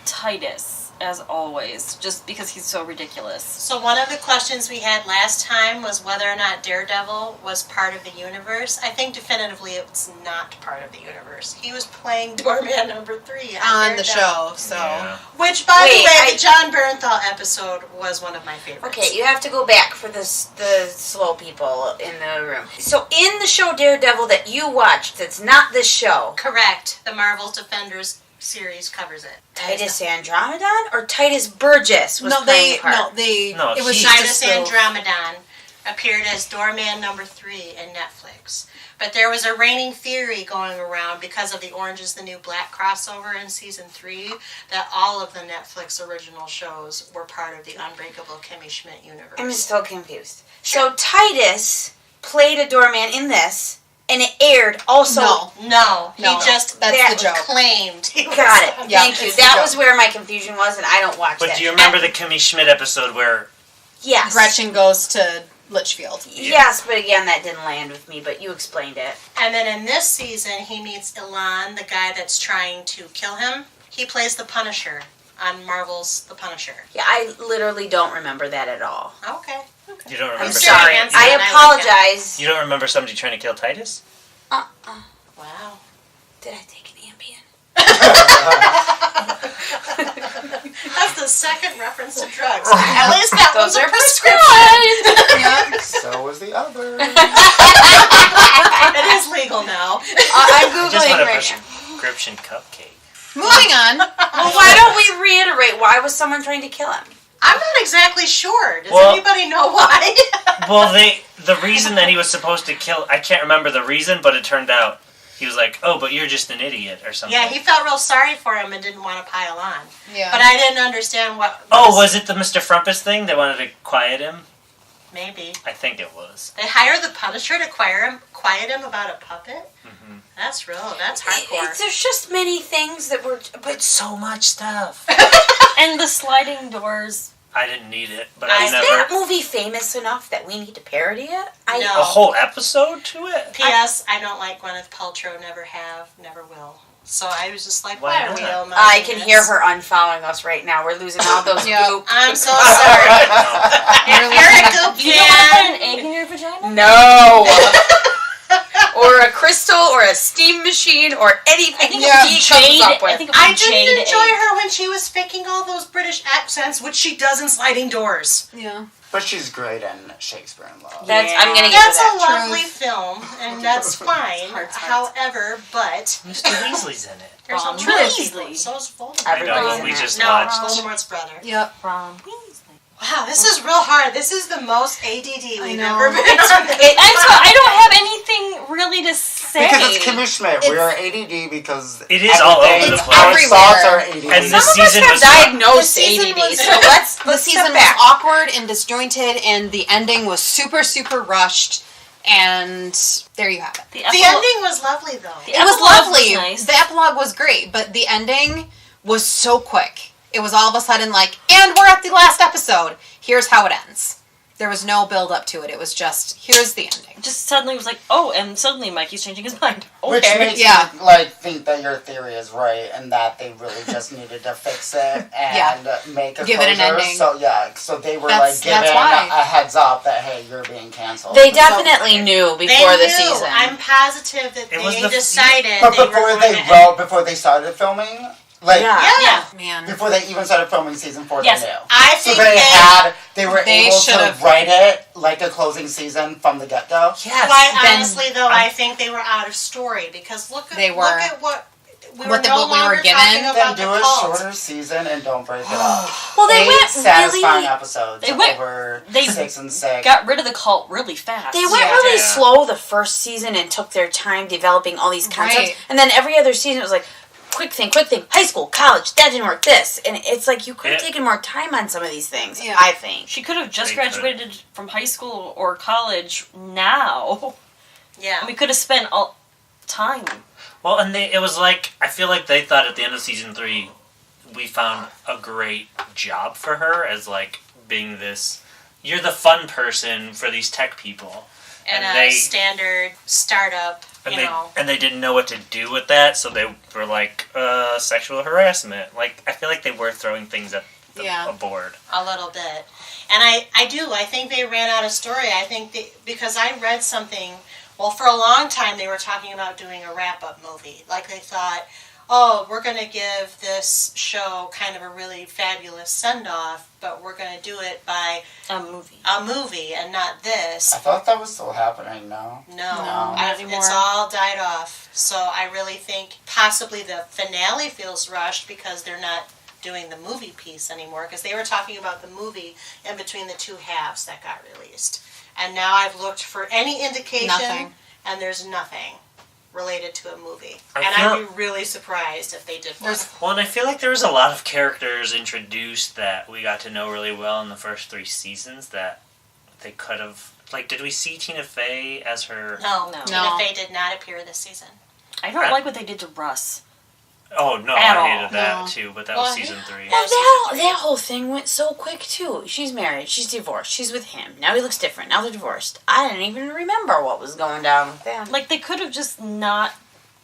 Titus, as always, just because he's so ridiculous. So one of the questions we had last time was whether or not Daredevil was part of the universe. I think definitively it's not part of the universe. He was playing Doorman number 3 On the Daredevil. show, so. Yeah. Which, by Wait, the way, the John Bernthal episode was one of my favorites. Okay, you have to go back for the slow people in the room. So in the show Daredevil that you watched, that's not this show, Correct. The Marvel's Defenders series covers it. Titus Andromedon or Titus Burgess was playing the part? No, it was he- just a Titus spoof. Andromedon appeared as Doorman number 3 in Netflix. But there was a reigning theory going around because of the Orange is the New Black crossover in season 3 that all of the Netflix original shows were part of the Unbreakable Kimmy Schmidt universe. I'm still confused. So Titus played a doorman in this, and it aired also. No, he No, just that's that the joke. claimed. He was Got it. on- Yeah, Thank you. it's the That joke. was where my confusion was, and I don't watch But that. do you remember the Kimmy Schmidt episode where Yes. Gretchen goes to Litchfield. Yes, but again, that didn't land with me. But you explained it. And then in this season, he meets Elan, the guy that's trying to kill him. He plays the Punisher on Marvel's The Punisher. Yeah, I literally don't remember that at all. Okay. you don't remember? I'm Very sorry. handsome, I and I like apologize. You don't remember somebody trying to kill Titus? Wow. Did I take an Ambien? That's the second reference to drugs. At least that Those was a are prescription. Yeah. So was the other. It is legal now. I'm I just Googling want a right now. prescription cupcake. Moving on. Well, why don't we reiterate? Why was someone trying to kill him? I'm not exactly sure. Does Well- anybody know why? Well, the reason that he was supposed to kill, I can't remember the reason, but it turned out he was like, oh, but you're just an idiot or something. Yeah, he felt real sorry for him and didn't want to pile on. Yeah. But I didn't understand what. Oh, was it the Mr. Frumpus thing? They wanted to quiet him? Maybe. I think it was. They hired the Punisher to quiet him about a puppet? Mm-hmm. That's hardcore. There's just many things that were. But so much stuff. And the sliding doors. I didn't need it, but Is Is I that never... movie famous enough that we need to parody it? No. A whole episode to it? P.S. I don't like Gwyneth Paltrow, never have, never will. So I was just like, Why why are we not? all I can hear her unfollowing us right now. We're losing all those Yeah. goop. I'm so sorry. Erica, You don't want to put an egg in your vagina? No. Or a crystal, or a steam machine, or anything think she it's comes jade. up with. I think it was I jade didn't enjoy egg. her when she was faking all those British accents, which she does in Sliding Doors. Yeah. But she's great in Shakespeare in Love. That's, I'm gonna give That's her a that. lovely film, and that's fine. Hearts. However, but Mr. Weasley's in it. there's a Ron lot of Weasley. people. So is Voldemort. I know, Everybody's but in we that. just No, watched. Voldemort's brother. Yep. Ron Weasley. Wow, this is real hard. This is the most ADD we've know. ever been. I don't have anything really to say. Because it's Kimmy Schmidt. We are ADD because It is all over the It's place. Our everywhere. thoughts are ADD. And Some this of us season have was diagnosed The season ADD, was- so let's The season step was back. awkward and disjointed, and the ending was super, super rushed. And there you have it. The ending was lovely, though. The It was epilogue lovely. nice. The epilogue was great, but the ending was so quick. It was all of a sudden like, and we're at the last episode. Here's how it ends. There was no build up to it. It was just, here's the ending. Just suddenly was like, oh, and suddenly Mikey's changing his mind. Okay. Which makes Yeah. me like think that your theory is right and that they really just needed to fix it and make a Give it an closure. ending. So they were That's like given why. a heads up that hey, you're being canceled. They So- definitely knew They before the knew. season. I'm positive that It was they the- decided But they were before going they to wrote, before they started filming, like Yeah. Man. before they even started filming season 4, Yes. they knew. I So think they were They able to should've- write it like a closing season from the get go. Yes. Quite Then- honestly, though, I think they were out of story because look They at were. what we What were no what we were longer given. talking Then about do the a cult. shorter season and don't break it up. well, they 8 went satisfying really. episodes they went- over they 6 and 6. Got rid of the cult really fast. They went Yeah. really Yeah. slow the first season and took their time developing all these concepts. Right. And then every other season it was like, quick thing, high school, college, that didn't work, this. And it's like you could have Yeah. taken more time on some of these things, Yeah. I think. She could have just They could. graduated from high school or college now. Yeah. And we could have spent all time. Well, and it was like, I feel like they thought at the end of season 3, we found a great job for her as like being this, you're the fun person for these tech people. And and a they- standard startup, And you they know. and they didn't know what to do with that, so they were like, sexual harassment. Like, I feel like they were throwing things at a board. A little bit. And I think they ran out of story. I think because I read something, well, for a long time they were talking about doing a wrap-up movie. Like they thought, oh, we're going to give this show kind of a really fabulous send-off, but we're going to do it by A movie. a movie and not this. I thought that was still happening, no? No, not anymore. it's all died off. So I really think possibly the finale feels rushed because they're not doing the movie piece anymore, because they were talking about the movie in between the two halves that got released. And now I've looked for any indication, Nothing. and there's nothing related to a movie. I And feel- I'd be really surprised if they did one. Well, and I feel like there was a lot of characters introduced that we got to know really well in the first 3 seasons that they could have... Like, did we see Tina Fey as her... No, No. Tina No. Fey did not appear this season. I don't like what they did to Russ. Oh, no, At I all. hated that No. too, but that Well, was season 3. Well, that whole thing went so quick, too. She's married, she's divorced, she's with him. Now he looks different, now they're divorced. I didn't even remember what was going down with them. Like, they could have just not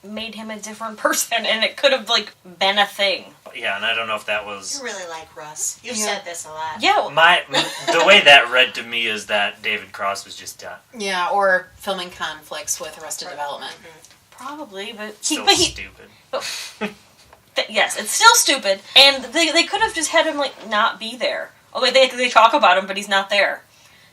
made him a different person, and it could have, like, been a thing. Yeah, and I don't know if that was... You really like Russ. You've Yeah. said this a lot. Yeah, The way that read to me is that David Cross was just done. Yeah, or filming conflicts with Arrested Development. probably, but So but stupid. yes, it's still stupid. And they could have just had him, like, not be there. Oh, wait, they talk about him, but he's not there.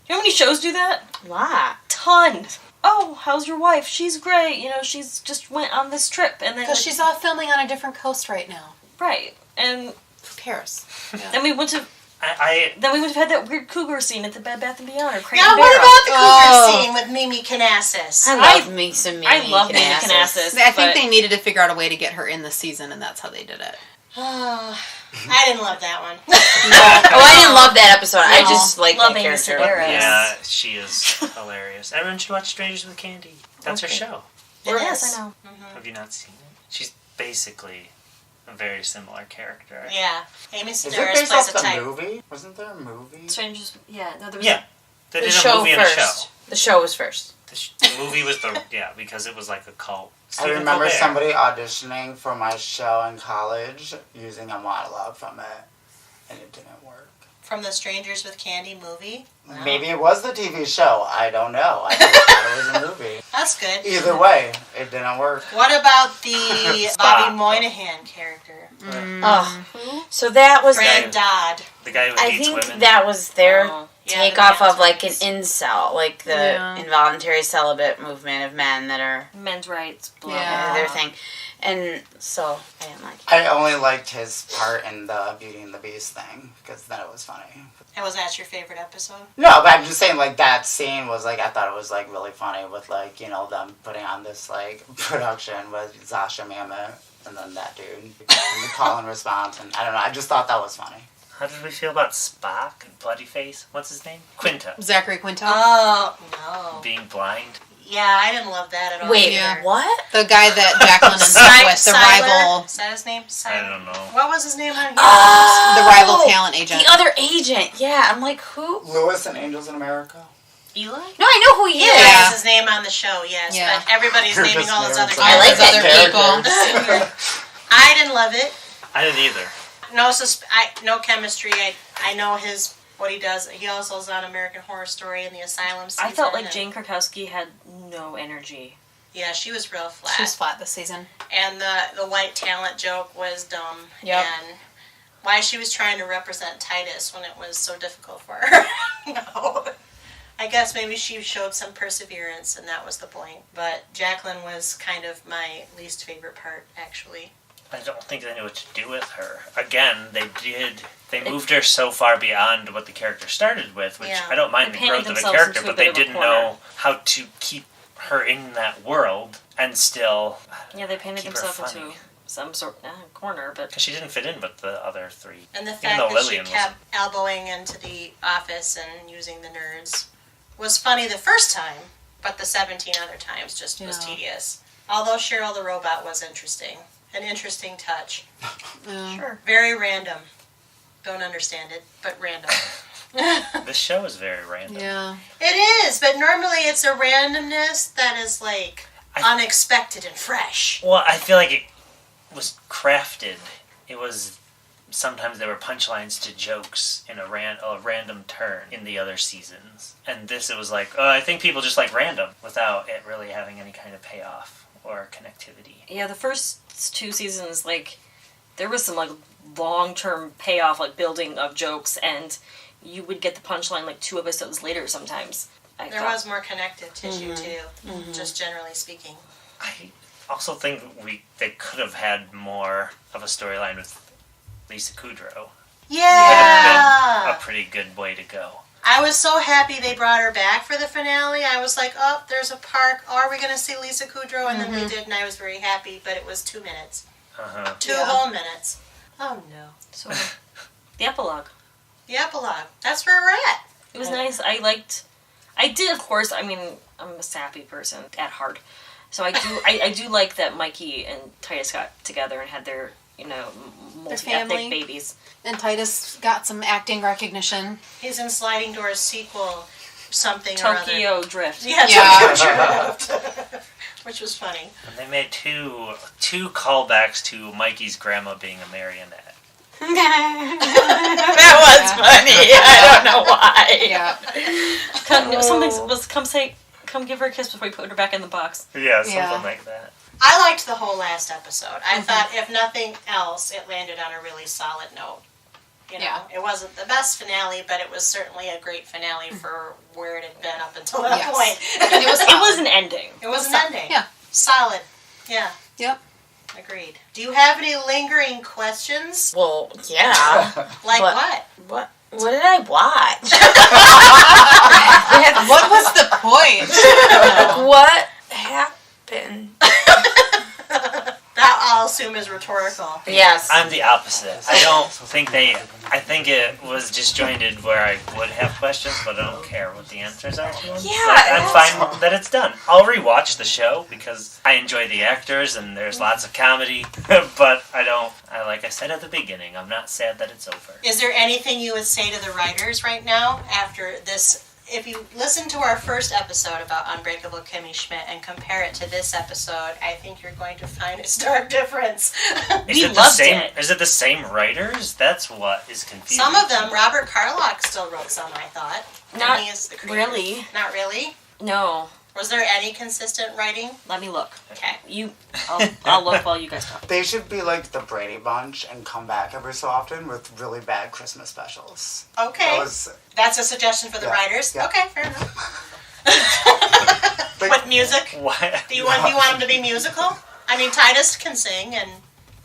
You know how many shows do that? Why? Ton. Oh, how's your wife? She's great. You know, she's just went on this trip. And then... Because she's all filming on a different coast right now. Right. And Who cares? then we went to... I Then we would have had that weird cougar scene at the Bed Bath & Beyond or Crate Now, and what Barrel. about the cougar Oh. scene with Mimi Canassis? I love me some Mimi I love Mimi Canassis. Canassis. I think but- they needed to figure out a way to get her in the season, and that's how they did it. I didn't love that one. Oh, I didn't love that episode. I No. just like Love that Amy character. Sedaris. Yeah, she is hilarious. Everyone should watch Strangers with Candy. That's her Okay. show. It Yes, is. I know. Have you not seen it? She's basically a very similar character. Yeah. Amy Is it Sedaris based plays off a the type. movie? Wasn't there a movie? Strangers... Yeah, no, there was... Yeah. They The did a show movie and a show. first. The show was first. The movie was the... Yeah, because it was like a cult. I Stephen remember Colbert. somebody auditioning for my show in college using a monologue from it, and it didn't work. From the Strangers with Candy movie. Wow. Maybe it was the TV show. I don't know. I just thought it was a movie. That's good. Either way, it didn't work. What about the Stop. Bobby Moynihan character? Oh, so that was Right. Fred Dodd. The guy who I hates think women. that was their Oh. take the off of like an man's incel, like the involuntary celibate movement of men that are Men's rights, blah, Yeah. their thing. And so I didn't like it. I only liked his part in the Beauty and the Beast thing, because then it was funny. And was that your favorite episode? No, but I'm just saying, like, that scene was, like, I thought it was, like, really funny with, like, you know, them putting on this, like, production with Zasha Mamet and then that dude, and the call and response, and I don't know, I just thought that was funny. How did we feel about Spock and Bloody Face? What's his name? Quinto. Zachary Quinto. Oh, no. Being blind. Yeah, I didn't love that at all. Wait, either. what? The guy that Jacqueline ends up with, the rival, Is that his name? I don't know. What was his name on here? the rival talent agent. The other agent. Yeah, I'm like, who? Lewis and Angels in America? Eli? No, I know who he is. Yeah, that's his name on the show, yes. Yeah. But everybody's You're naming just all his other naming I like characters. that other people. I didn't love it. I didn't either. No chemistry. I know what he does. He also is on American Horror Story in the Asylum season. I felt like and- Jane Krakowski had no energy. Yeah, she was real flat. She was flat this season. And the white talent joke was dumb. Yep. And why she was trying to represent Titus when it was so difficult for her. No. I guess maybe she showed some perseverance and that was the point. But Jacqueline was kind of my least favorite part, actually. I don't think they knew what to do with her. Again, they moved her so far beyond what the character started with, which Yeah. I don't mind They the painted growth of the themselves character, into a but bit they of a didn't corner. know how to keep her in that world and still... Yeah, they painted Keep her themselves funny. into some sort of corner, but Because she didn't fit in with the other three. And the Even fact though that Lillian she kept elbowing into the office and using the nerds was funny the first time, but the 17 other times just was Yeah. tedious. Although Cheryl the robot was interesting. An interesting touch. Yeah. sure. Very random. Don't understand it, but random. This show is very random. Yeah. It is, but normally it's a randomness that is like I- unexpected and fresh. Well, I feel like it was crafted. It was... Sometimes there were punchlines to jokes in a random turn in the other seasons. And this, it was like, I think people just like random without it really having any kind of payoff or connectivity. Yeah, the first two seasons, like, there was some, like, long-term payoff, like, building of jokes, and you would get the punchline, like, 2 episodes later sometimes. There was more connective tissue too, just generally speaking. I also think they could have had more of a storyline with Lisa Kudrow. Yeah! Could have been a pretty good way to go. I was so happy they brought her back for the finale. I was like, oh, there's a park. Are we going to see Lisa Kudrow? And then we did, and I was very happy, but it was 2 minutes. Uh-huh. 2 whole minutes. Oh, no. So, the epilogue. The epilogue. That's where we're at. It was nice. I did, of course, I mean, I'm a sappy person at heart. So I do, I do like that Mikey and Titus got together and had their, you know, multi-ethnic family. babies. And Titus got some acting recognition. He's in Sliding Doors sequel something or other. Tokyo Drift. Yeah, Yeah. Tokyo Drift. Which was funny. And they made two callbacks to Mikey's grandma being a marionette. That was funny. I don't know why. Yeah. Come give her a kiss before you put her back in the box. Yeah, something Yeah. like that. I liked the whole last episode. I thought, if nothing else, it landed on a really solid note. You know, Yeah. it wasn't the best finale, but it was certainly a great finale for where it had been up until that Yes. point. And it was It was an ending. It was an ending. Yeah. Solid. Yeah. Yep. Agreed. Do you have any lingering questions? Well, yeah. Like But- what? What did I watch? What was the point? What happened? That I'll assume is rhetorical. Yes. I'm the opposite. I think it was disjointed where I would have questions, but I don't care what the answers are to them. Yeah, I'm fine that it's done. I'll rewatch the show because I enjoy the actors and there's lots of comedy, but like I said at the beginning, I'm not sad that it's over. Is there anything you would say to the writers right now after this? If you listen to our first episode about Unbreakable Kimmy Schmidt and compare it to this episode, I think you're going to find a stark difference. We loved it. Is it the same writers? That's what is confusing. Some of them, Robert Carlock still wrote some, I thought. And Not he is the creator. really. Not really? No. Was there any consistent writing? Let me look. Okay. I'll look while you guys talk. They should be like the Brady Bunch and come back every so often with really bad Christmas specials. Okay. That's a suggestion for the writers? Yeah. Okay, fair enough. With music? What? Do you want them to be musical? I mean, Titus can sing and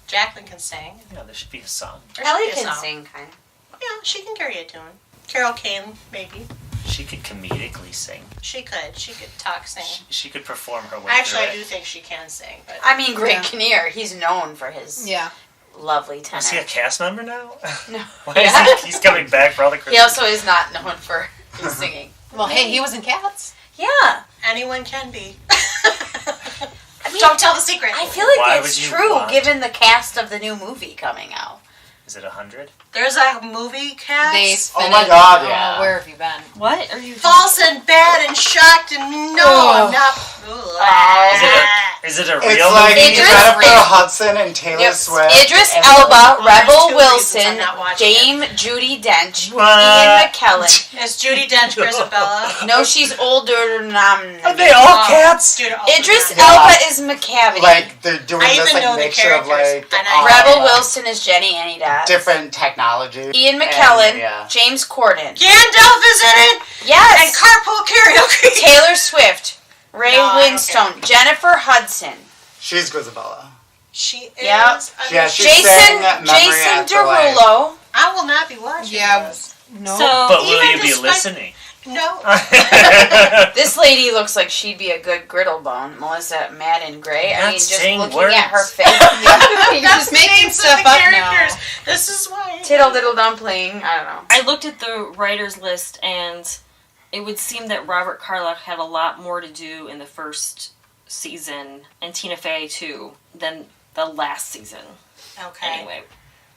Jacqueline can sing. Yeah, there should be a song. Kelly can sing, kind of. Yeah, she can carry a tune. Carol Kane, maybe. She could comedically sing. She could talk, sing. She could perform her way Actually, through I do it. think she can sing. But I mean, Greg Kinnear, he's known for his lovely tenor. Is he a cast member now? No. Why is he's coming back for all the Christmas? He also is not known for his singing. Well, hey, he was in Cats. Yeah. anyone can be. I mean, Don't tell the secret. I feel like Why it's would you true want- given the cast of the new movie coming out. Is it 100? There's a movie cast. They Oh my God, yeah. Oh, where have you been? What are you False and bad and shocked and no, I'm not. Is it a It's real like movie? Jennifer Hudson and Taylor Swift. Idris and- Elba, Rebel There's 2 reasons I'm Wilson, not watching Dame Judi Dench, What? Ian McKellen. Is Judi Dench Grisabella? No, she's older than Are they all cats? Dude, Idris Yeah. Elba is McCavity. Like they're doing I this even know like the mixture of characters, like and I- Rebel Wilson is Jenny Anidot. different technology. Ian McKellen, And, yeah. James Corden. Gandalf is in it. And Yes. carpool karaoke. Taylor Swift, Ray No, I don't Winstone, Jennifer Hudson, She's Grisabella. She is. Yep. I mean, Yeah, she Jason sang that Memory Jason Afterlife. Derulo. I will not be watching. Yeah. this. No. So But will Even you be despite- listening? No. This lady looks like she'd be a good griddlebone. Melissa Madden Gray. I Not mean, just saying looking words. at her face. You're That's just the making names of stuff the up characters. now. This is why. Tittle diddle dumpling. I don't know. I looked at the writers list, and it would seem that Robert Carlock had a lot more to do in the first season, and Tina Fey too, than the last season. Okay. Anyway,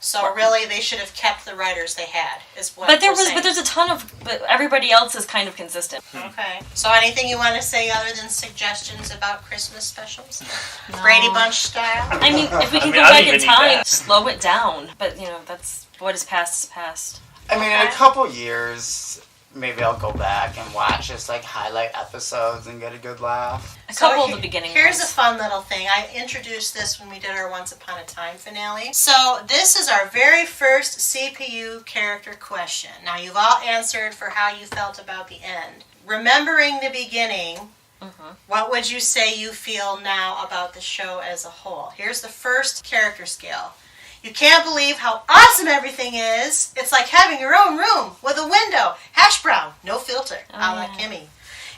So really, they should have kept the writers they had. Is what. but we're saying. there's a ton of, but everybody else is kind of consistent. Okay. So anything you want to say other than suggestions about Christmas specials? Brady Bunch style? I mean, if we can I mean, go I don't back even in need time, that. slow it down. But that's what is past is past. I mean, in a couple years, maybe I'll go back and watch just like highlight episodes and get a good laugh. A couple he- of the beginning Here's ones. a fun little thing. I introduced this when we did our Once Upon a Time finale. So this is our very first CPU character question. Now you've all answered for how you felt about the end. Remembering the beginning, what would you say you feel now about the show as a whole? Here's the first character scale. You can't believe how awesome everything is. It's like having your own room with a window. Hash brown, no filter, a la Kimmy.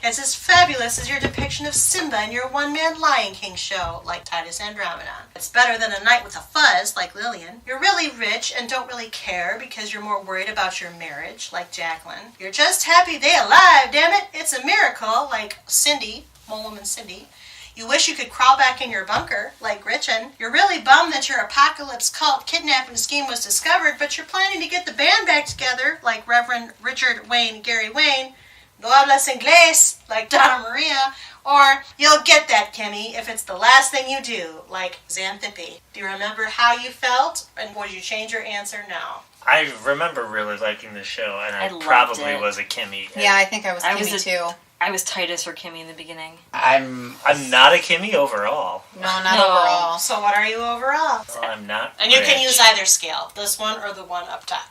It's as fabulous as your depiction of Simba in your one-man Lion King show, like Titus Andromedon. It's better than A Night with a Fuzz, like Lillian. You're really rich and don't really care because you're more worried about your marriage, like Jacqueline. You're just happy they alive, damn it. It's a miracle, like Cindy, Mole Woman Cindy. You wish you could crawl back in your bunker, like Gretchen. You're really bummed that your apocalypse cult kidnapping scheme was discovered, but you're planning to get the band back together, like Reverend Richard Wayne, Gary Wayne. No hablas inglés, like Donna Maria. Or you'll get that, Kimmy, if it's the last thing you do, like Xanthippe. Do you remember how you felt, and would you change your answer now? I remember really liking the show, and I loved probably it. was a Kimmy. Yeah, I think I was I Kimmy was too. I was Titus or Kimmy in the beginning. I'm not a Kimmy overall. No, not No. overall. So what are you overall? Well, I'm not. And you can rich. use either scale, this one or the one up top.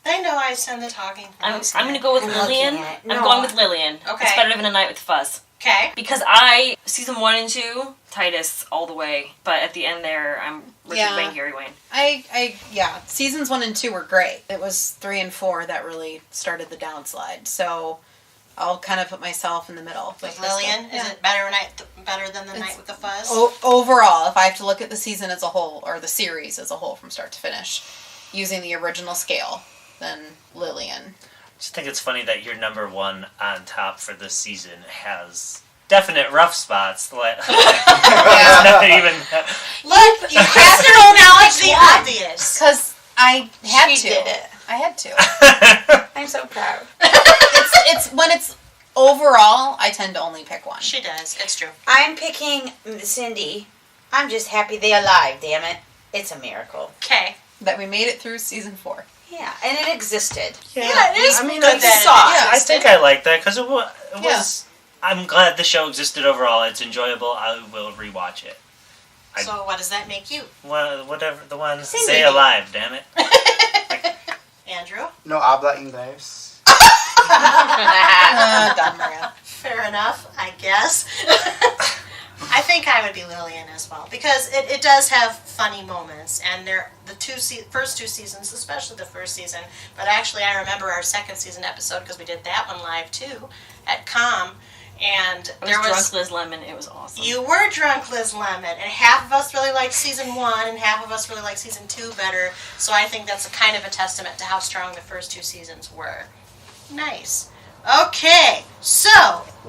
I know I send the talking I'm points. going to go with I'm looking Lillian. at it. I'm No. going with Lillian. Okay. It's better than A Night with Fuzz. Okay. Because season 1 and 2, Titus all the way. But at the end there, I'm Richard Yeah. Wayne, Gary Wayne. Yeah, seasons 1 and 2 were great. It was 3 and 4 that really started the downslide. So I'll kind of put myself in the middle. With Krista. Lillian, is Yeah. it better than the Night with the Fuzz? Overall, if I have to look at the season as a whole, or the series as a whole from start to finish, using the original scale, then Lillian. I just think it's funny that your number one on top for this season has definite rough spots. It's not even. Look, you have to acknowledge the obvious. Because I had She to. did it. I had to. I'm so proud. it's when it's overall, I tend to only pick one. She does. It's true. I'm picking Cindy. I'm just happy they alive, damn it. It's a miracle. Okay. That we made it through season 4. Yeah, and it existed. Yeah, it is I mean, good I that saw it Yeah, I existed. think I like that because it was I'm glad the show existed overall. It's enjoyable. I will rewatch it. So what does that make you? Well, whatever the one. Say Stay maybe. alive, damn it. Andrew? No habla inglés. Don Maria. Fair enough, I guess. I think I would be Lillian as well, because it does have funny moments, and the first two seasons, especially the first season, but actually I remember our second season episode, because we did that one live too, at Com, and I was drunk Liz Lemon. It was awesome. You were drunk Liz Lemon, and half of us really liked season 1, and half of us really liked season 2 better, so I think that's a kind of a testament to how strong the first 2 seasons were. Nice. Okay, so,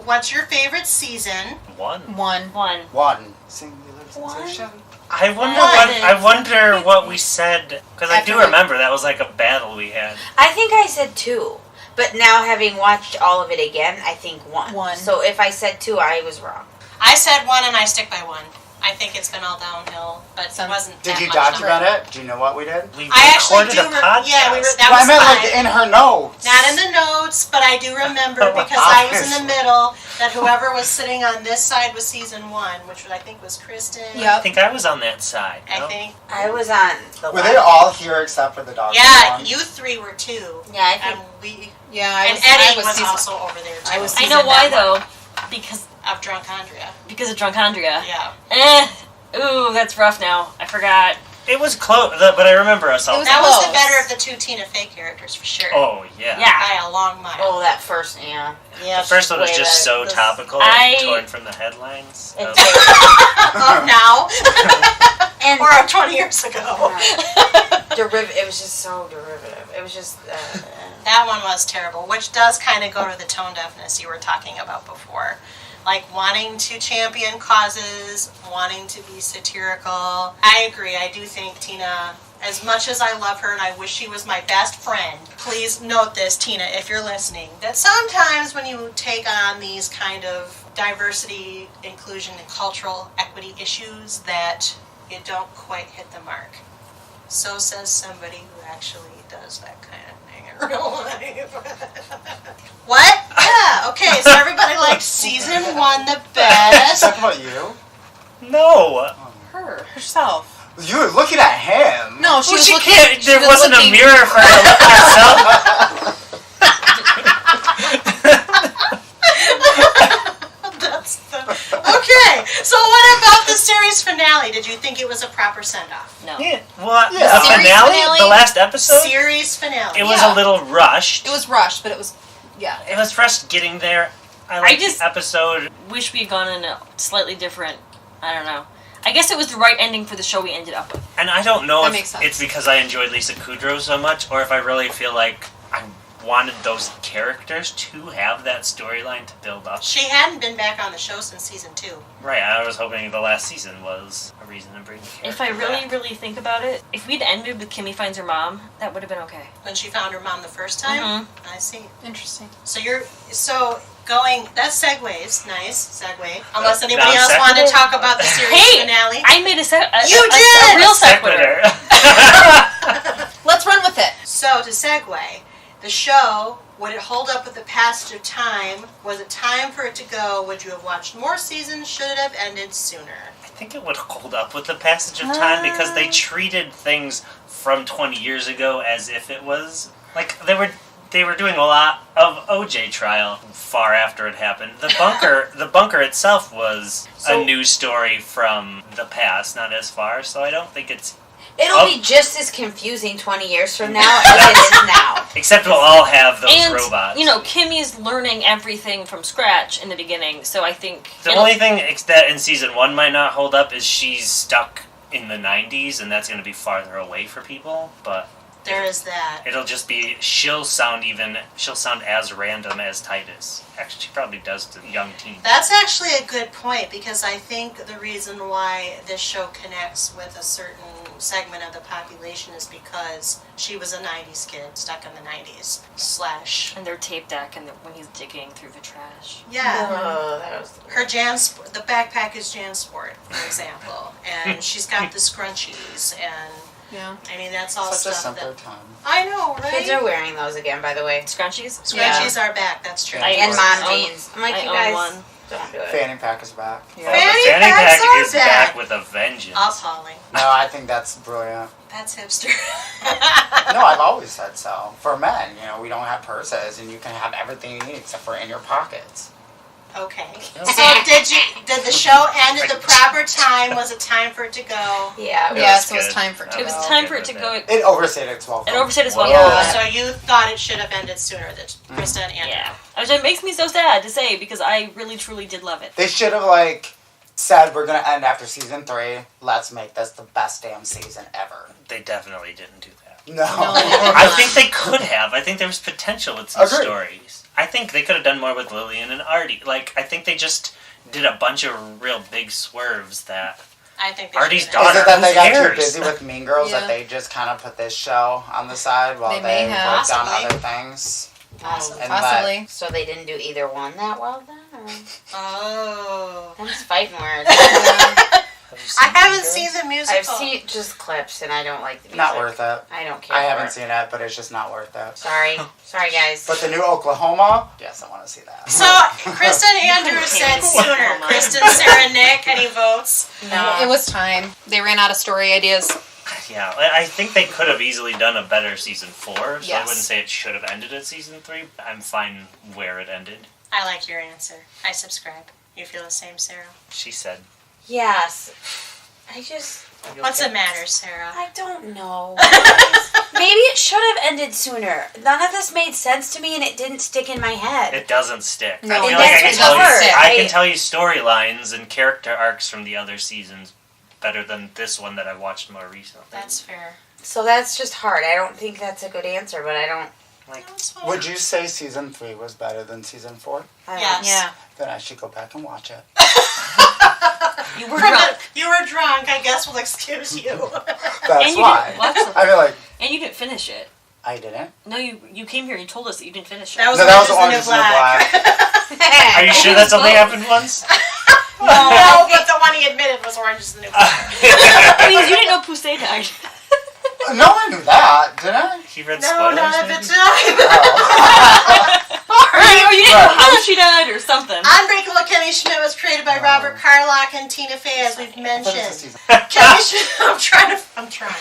what's your favorite season? One. One. Singular sensation. I wonder One. I wonder what we said, because I do After- remember that was like a battle we had. I think I said 2, but now having watched all of it again, I think 1. 1. So if I said 2, I was wrong. I said 1 and I stick by 1. I think it's been all downhill, but it wasn't Did that you much document number. it? Do you know what we did? We I actually recorded do. a podcast. Yeah, that Well, I was meant fine. like in her notes. Not in the notes, but I do remember because I was in the middle that whoever was sitting on this side was season 1, which I think was Kristen. I Yep. think I was on that side. I no? think. I was on the Were they all here except for the dog? Yeah, one? you 3 were too. Yeah, I think And we. Yeah, And Eddie was also over there too. I was I know season why that though. Because Of Drunkandria. of Drunkandria. Yeah. Ooh, that's rough now. I forgot. It was close, but I remember us all. It was That was the close. better of the 2 Tina Fey characters for sure. Oh, yeah. Yeah. By a long mile. Oh, that first, yeah. Yeah. The first one was way just so better. topical, I- torn from the headlines. It's Of now. and Or of 20 years ago. it was just so derivative. It was just. That one was terrible, which does kind of go to the tone deafness you were talking about before. Like wanting to champion causes, wanting to be satirical. I agree. I do think Tina, as much as I love her and I wish she was my best friend, please note this, Tina, if you're listening, that sometimes when you take on these kind of diversity, inclusion, and cultural equity issues, that you don't quite hit the mark. So says somebody who actually does that kind of thing in real life. What? Yeah, okay, so everybody liked season 1 the best. Talk about you. No. Her herself. You were looking at him. No, she Well, was she looking. can't. she There was wasn't looking, a mirror for her to look at herself. That's the... Okay, so what about the series finale? Did you think it was a proper send-off? No. Yeah. What? Yeah. The Series finale? finale? The last episode? Series finale. It was Yeah. a little rushed. It was rushed, but it was. Yeah. It was rushed getting there. I liked just- the episode. Wish we had gone in a slightly different. I don't know. I guess it was the right ending for the show we ended up with. And I don't know That if makes sense. it's because I enjoyed Lisa Kudrow so much, or if I really feel like I wanted those characters to have that storyline to build up. She hadn't been back on the show since season 2. Right, I was hoping the last season was a reason to bring the character If I really, back. really think about it, if we'd ended with Kimmy finds her mom, that would have been okay. When she found her mom the first time? Mhm. I see. Interesting. So going, that segues, nice segue. Unless anybody Non else sequitur? wanted to talk about the series Hey! finale. I made a You a did! real sequitur. Let's run with it. So to segue, the show, would it hold up with the passage of time? Was it time for it to go? Would you have watched more seasons? Should it have ended sooner? I think it would hold up with the passage of time because they treated things from 20 years ago as if it was like they were doing a lot of OJ trial far after it happened. The bunker itself was a news story from the past, not as far, so I don't think it's It'll be just as confusing 20 years from now as it is now. except we'll all have those And, robots. you know, Kimmy's learning everything from scratch in the beginning, so I think... The only thing that in season 1 might not hold up is she's stuck in the 90s, and that's going to be farther away for people, but There is that. it'll just be, she'll sound as random as Titus. Actually, she probably does to young teens. That's actually a good point, because I think the reason why this show connects with a certain segment of the population is because she was a 90s kid stuck in the 90s. / And their tape deck and when he's digging through the trash. Yeah. Oh, that was... Her the backpack is JanSport, for example, and she's got the scrunchies, and Yeah. I mean, that's all Such a stuff simpler that... time. I know, right? Kids are wearing those again, by the way. Scrunchies? Scrunchies are back, that's true. And mom own- jeans. I'm like, I you own guys one. don't do it. Fanny pack is back. Yeah. Fanny Fanny packs pack are is back. back with a vengeance. Appalling. No, I think that's brilliant. That's hipster. No, I've always said so. For men, we don't have purses, and you can have everything you need except for in your pockets. Okay. So did the show end at the proper time? Was it time for it to go? Yeah. It Yes, it was was good. time for it to It was go. time for it to go. It overstayed its welcome. It overstayed its Well, welcome. Yeah. So you thought it should have ended sooner, that Krista and Andrew. Yeah. Which makes me so sad to say because I really, truly did love it. They should have, said we're going to end after season 3. Let's make this the best damn season ever. They definitely didn't do that. No. I think they could have. I think there was potential with some Agreed. stories. I think they could have done more with Lillian and Artie. I think they just did a bunch of real big swerves that... I think they Artie's should daughter. Is it that Who they got too cares? busy with Mean Girls Yeah. that they just kind of put this show on the side while They may they have. worked on Possibly. other things? Possibly. And Possibly. So they didn't do either one that well then? Or? Oh. Them's fighting words. I haven't seen the musical. I've seen just clips and I don't like the music. Not worth it. I don't care. I for haven't it. seen it, but it's just not worth it. Sorry. Sorry, guys. But the new Oklahoma, yes, I want to see that. So, Kristen and Andrew said sooner. Kristen, Sarah, Nick, any votes? No. It was time. They ran out of story ideas. Yeah, I think they could have easily done a better season 4, so I Yes. wouldn't say it should have ended at season 3. I'm fine where it ended. I like your answer. I subscribe. You feel the same, Sarah? She said. Yes. I just... What's the matter, Sarah? I don't know. Maybe it should have ended sooner. None of this made sense to me and it didn't stick in my head. It doesn't stick. No, I feel and like I that's can what's tell you, hard. I can tell you storylines and character arcs from the other seasons better than this one that I watched more recently. That's fair. So that's just hard. I don't think that's a good answer, but I don't... That's fine. Would you say season 3 was better than season 4? I don't Yes. Yeah. Then I should go back and watch it. You were drunk. You were drunk. I guess we'll excuse you. That's And you why. didn't watch them. I mean, And you didn't finish it. I didn't. No, you came here and you told us that you didn't finish it. That was No, that was Orange Orange is is the New Black. Are you sure that's only happened once? No, but the one he admitted was Orange is the New Black. Please, you didn't know Poussey died. No, I knew that, didn't I? He read No, spoilers, not at the maybe? time. Or you didn't know how she died or something. Unbreakable Kimmy Schmidt was created by Robert Carlock and Tina Fey, as we've I thought it was a mentioned. season. Kimmy Schmidt, I'm trying.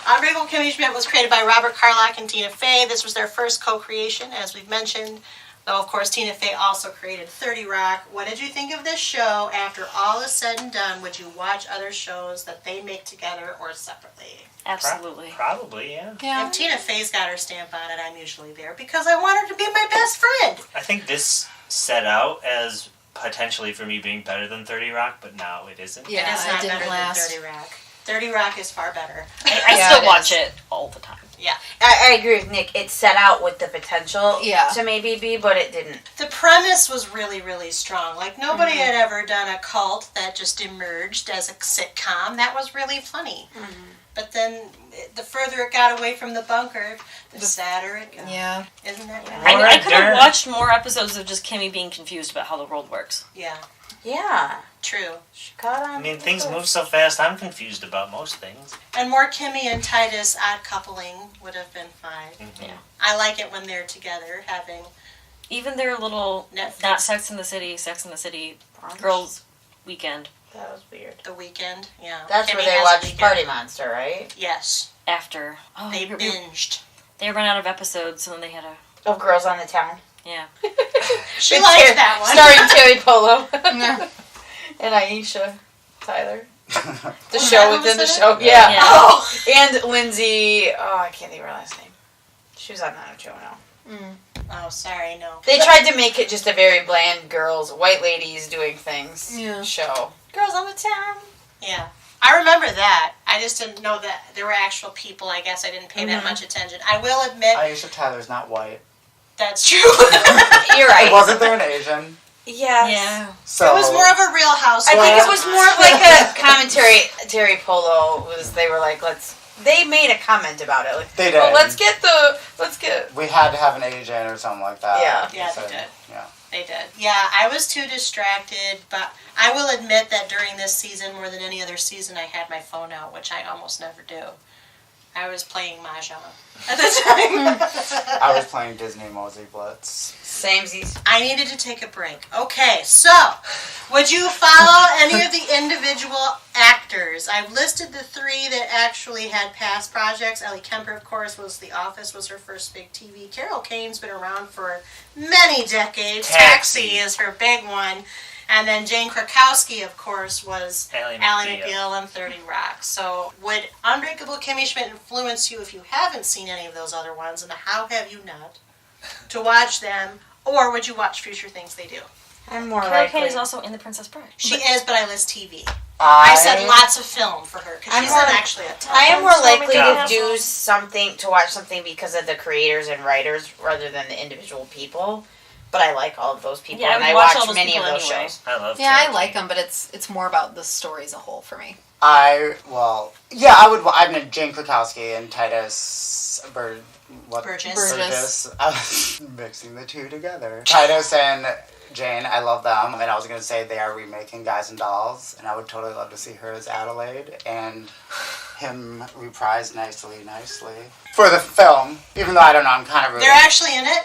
Unbreakable Kimmy Schmidt was created by Robert Carlock and Tina Fey. This was their first co-creation, as we've mentioned. Though, of course, Tina Fey also created 30 Rock. What did you think of this show? After all is said and done, would you watch other shows that they make together or separately? Absolutely. Probably, yeah. Yeah. If Tina Fey's got her stamp on it, I'm usually there because I want her to be my best friend. I think this set out as potentially for me being better than 30 Rock, but now it isn't. Yeah, it is it not didn't better last. than 30 Rock. 30 Rock is far better. I Yeah, still it watch is. it all the time. Yeah. I agree with Nick. It set out with the potential Yeah. to maybe be, but it didn't. The premise was really, really strong. Like, nobody had ever done a cult that just emerged as a sitcom. That was really funny. But then, the further it got away from the bunker, the sadder it got. Yeah. Isn't that right? Laura I could have Dern. watched more episodes of just Kimmy being confused about how the world works. Yeah, Yeah. true. She caught on. I mean, things move so fast, I'm confused about most things. And more Kimmy and Titus odd coupling would have been fine. Yeah. I like it when they're together, having Even their little, Netflix. not Sex in the City, Girls Weekend That was weird. the weekend. Yeah, That's Kimmy where they has a watched weekend. Party Monster, right? Yes, after. Oh, they we- binged. They ran out of episodes, so then they had a, Of Girls on the Town. yeah. She liked that one. Starring Terry Polo No. and Aisha Tyler. The Oh, show that was within the in it? show. Yeah. Yeah. Oh, And Lindsay, I can't think of her last name. She was on that show now. oh, sorry, no. They tried to make it just a very bland girls, white ladies doing things Yeah. show. Girls on the Town. Yeah. I remember that. I just didn't know that there were actual people. I guess I didn't pay that much attention. I will admit Aisha Tyler's not white. that's true. You're right. Wasn't there an Asian? Yes. Yeah. So It was more of a Real Housewife. I think it was more of like a commentary. Terry Polo was. They were like, They made a comment about it. Like, They did. Oh, let's get. We had to have an Asian or something like that. Yeah. Yeah, So, they did. Yeah. They did. Yeah, I was too distracted, but I will admit that during this season, more than any other season, I had my phone out, which I almost never do. I was playing Mahjong at the time. I was playing Disney Mosey Blitz. Samesies. I needed to take a break. Okay, so would you follow any of the individual actors? I've listed the 3 that actually had past projects. Ellie Kemper, of course, was The Office, was her first big TV. Carol Kane's been around for many decades. Taxi is her big one. And then Jane Krakowski, of course, was Ally McBeal in 30 Rock. So would Unbreakable Kimmy Schmidt influence you if you haven't seen any of those other ones? And how have you not? To watch them, or would you watch future things they do? I'm more Carol likely. Kane is also in The Princess Bride. She is, but I list TV. I said lots of film for her, because she's not actually a ton. I am more likely to Yeah. do something, to watch something because of the creators and writers rather than the individual people. But I like all of those people, Yeah, I and would I watch all watch those many of people those anyway. shows. I love Yeah, I Carol like Kane. them, but it's more about the story as a whole for me. I would. I mean, Jane Krakowski and Titus Burgess. I was mixing the 2 together. Titus and Jane, I love them. And I was going to say they are remaking Guys and Dolls, and I would totally love to see her as Adelaide and him reprise Nicely for the film. Even though I don't know, I'm kind of rooting. They're actually in it?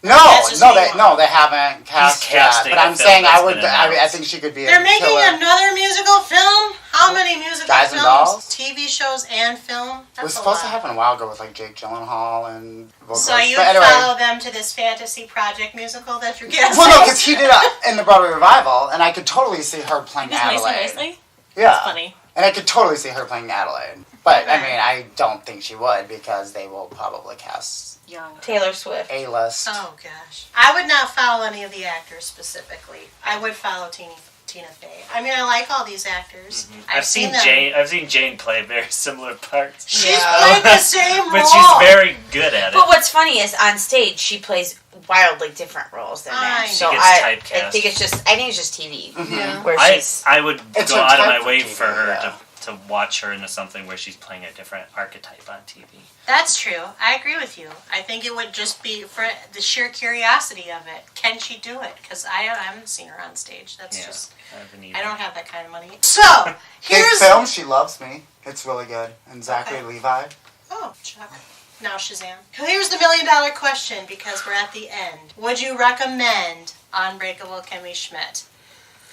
No, That's just me. they haven't cast yet. casting But a I'm film saying that's I would. been I announced. think she could be. They're a making killer. another musical film? How many musical Guys and films? Dolls? TV shows and film? It was That's a supposed to lot. happen a while ago with like Jake Gyllenhaal and vocals. So you But would anyway, follow them to this fantasy project musical that you're guessing? well, no, because he did it in the Broadway revival, and I could totally see her playing Just Adelaide. nicely. Yeah, That's funny. and I could totally see her playing Adelaide. But I Okay. mean, I don't think she would because they will probably cast Young. Taylor Swift. A-list. Oh, gosh. I would not follow any of the actors specifically. I would follow Tina Fey. I mean, I like all these actors. I've seen them. Jane. I've seen Jane play very similar parts, She's Yeah. played the same role. but she's very good at it. But what's funny is on stage she plays wildly different roles than that. I So think I it's typecast. think it's just TV. Yeah. Where I she's would It's go her out of type my way of TV, for her yeah. to watch her into something where she's playing a different archetype on TV. That's true. I agree with you. I think it would just be for the sheer curiosity of it. Can she do it? Because I haven't seen her on stage. That's Yeah, just... I haven't either. I don't have that kind of money. So, Big here's... film, She Loves Me. It's really good. And Zachary Okay. Levi. Oh, Chuck. Now Shazam. Here's the $1 million question, because we're at the end. Would you recommend Unbreakable Kimmy Schmidt?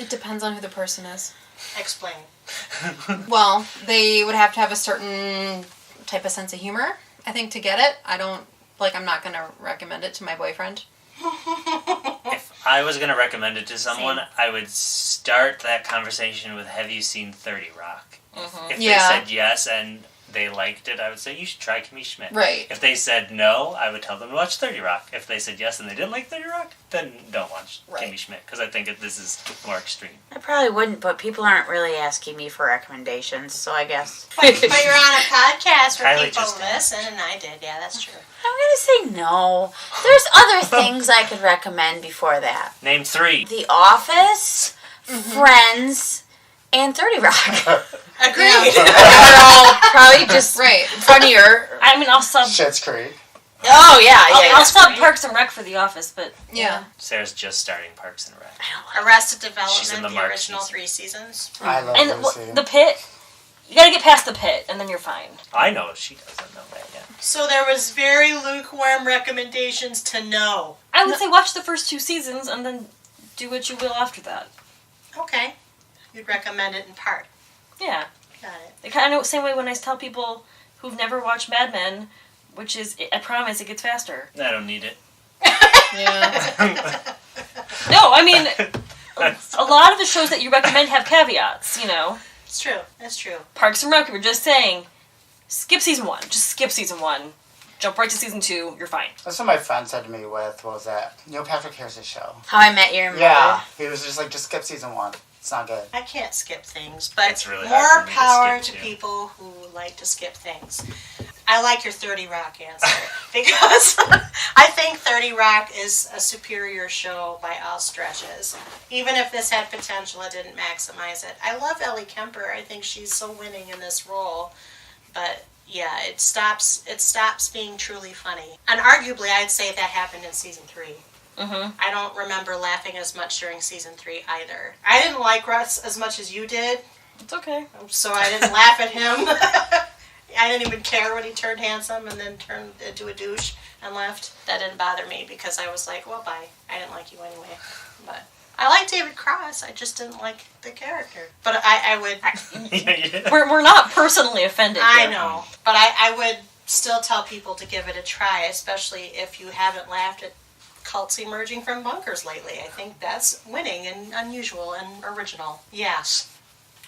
It depends on who the person is. Explain. Well, they would have to have a certain type of sense of humor, I think, to get it. I'm not going to recommend it to my boyfriend. If I was going to recommend it to someone, Same. I would start that conversation with, have you seen 30 Rock? If Yeah. they said yes and they liked it, I would say, you should try Kimmy Schmidt. Right. If they said no, I would tell them to watch 30 Rock. If they said yes and they didn't like 30 Rock, then don't watch Right. Kimmy Schmidt, because I think this is more extreme. I probably wouldn't, but people aren't really asking me for recommendations, so I guess. But you're on a podcast where Kylie people just did. listen, and I did. Yeah, that's true. I'm gonna say no. There's other things I could recommend before that. Name 3. The Office, Friends, and 30 Rock. Agreed. They're all probably just Right. funnier. I mean, I'll sub. Schitt's Creek. Oh yeah, I'll sub Parks and Rec for The Office, but Yeah. Sarah's just starting Parks and Rec. Arrested She's in Development, the the March original season. 3 seasons. I love and Lucy. the Pit. You gotta get past the Pit, and then you're fine. I know she doesn't know that yet. So there was very lukewarm recommendations to no. I would say watch the first 2 seasons, and then do what you will after that. Okay. You'd recommend it in part. Yeah. Got it. The kind of same way when I tell people who've never watched Mad Men, which is, I promise, it gets faster. I don't need it. Yeah. No, I mean, a lot of the shows that you recommend have caveats, you know. It's true. That's true. Parks and Rec, we were just saying, skip season 1. Just skip season 1. Jump right to season 2, you're fine. That's what my friend said to me with, what was that? Neil Patrick Harris's show. How I Met Your Mother. Yeah. He was just like, just skip season 1. It's not good. I can't skip things, but It's really more hard for me to power skip, to too. people who like to skip things. I like your 30 Rock answer because I think 30 Rock is a superior show by all stretches. Even if this had potential, it didn't maximize it. I love Ellie Kemper. I think she's so winning in this role, but yeah, it stops being truly funny. And arguably, I'd say that happened in season 3. Mm-hmm. I don't remember laughing as much during season 3 either. I didn't like Russ as much as you did, It's okay. so I didn't laugh at him I didn't even care when he turned handsome and then turned into a douche and left. That didn't bother me because I was like, well, bye. I didn't like you anyway. But I like David Cross. I just didn't like the character. But I would... We're not personally offended I here. know. But I would still tell people to give it a try, especially if you haven't laughed at cults emerging from bunkers lately. I think that's winning and unusual and original. Yes.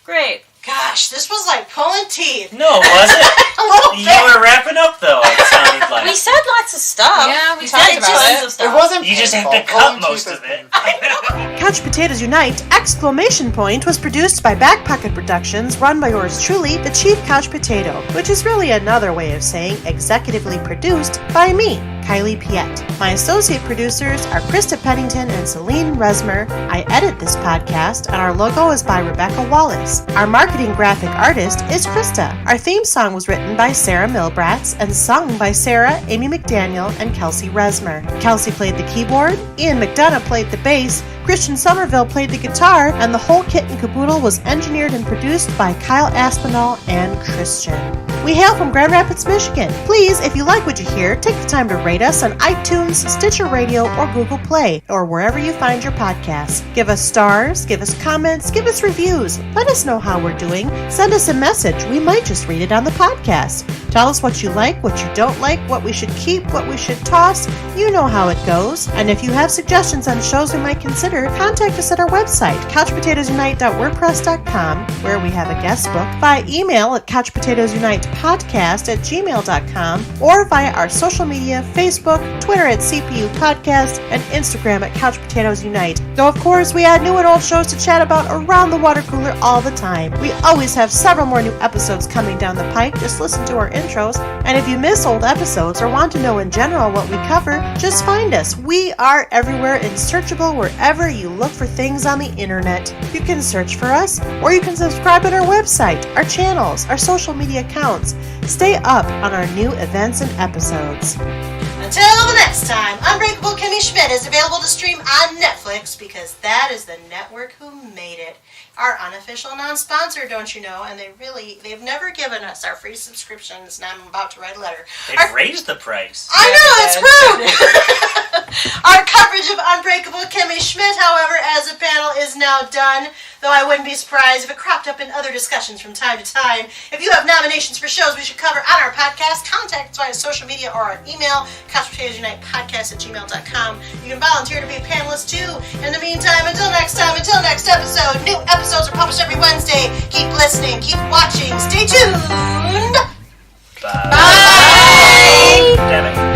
Great. Gosh, this was like pulling teeth. No, was it? A little You bit. were wrapping up, though, it sounded like. We said lots of stuff. Yeah, we said talked about tons it. of stuff. It wasn't You just have painful. to cut Pulling most teeth of is it. painful. Couch Potatoes Unite! Exclamation point was produced by Backpocket Productions, run by yours truly, the Chief Couch Potato, which is really another way of saying executively produced by me, Kylie Piette. My associate producers are Krista Pennington and Selene Rezmer. I edit this podcast, and our logo is by Rebecca Wallace. Our marketing graphic artist is Krista. Our theme song was written by Sarah Milbratz and sung by Sarah, Amy McDaniel, and Kelsey Rezmer. Kelsey played the keyboard, Ian McDonough played the bass, Christian Somerville played the guitar, and the whole kit and caboodle was engineered and produced by Kyle Aspinall and Christian. We hail from Grand Rapids, Michigan. Please, if you like what you hear, take the time to rate us on iTunes, Stitcher Radio, or Google Play, or wherever you find your podcasts. Give us stars, give us comments, give us reviews. Let us know how we're doing. Send us a message. We might just read it on the podcast. Tell us what you like, what you don't like, what we should keep, what we should toss. You know how it goes. And if you have suggestions on shows we might consider, contact us at our website, couchpotatoesunite.wordpress.com, where we have a guest book, via email at couchpotatoesunitepodcast@gmail.com, or via our social media, Facebook, Twitter at CPU Podcast, and Instagram at Couch Potatoes Unite. Though, of course, we add new and old shows to chat about around the water cooler all the time. We always have several more new episodes coming down the pike. Just listen to our intros, and if you miss old episodes or want to know in general what we cover, just find us. We are everywhere and searchable wherever you look for things on the internet. You can search for us, or you can subscribe at our website, our channels, our social media accounts. Stay up on our new events and episodes. Until the next time, Unbreakable Kimmy Schmidt is available to stream on Netflix because that is the network who made it. Our unofficial non-sponsor, don't you know? And they've never given us our free subscriptions, and I'm about to write a letter. They've raised the price. I know, it's rude! Our coverage of Unbreakable Kimmy Schmidt, however, as a panel is now done, though I wouldn't be surprised if it cropped up in other discussions from time to time. If you have nominations for shows we should cover on our podcast, contact us via social media or on email, couchpotatoesunitepodcast@gmail.com. You can volunteer to be a panelist too. In the meantime, until next episode, new episodes are published every Wednesday. Keep listening, keep watching, stay tuned! Bye. Damn it.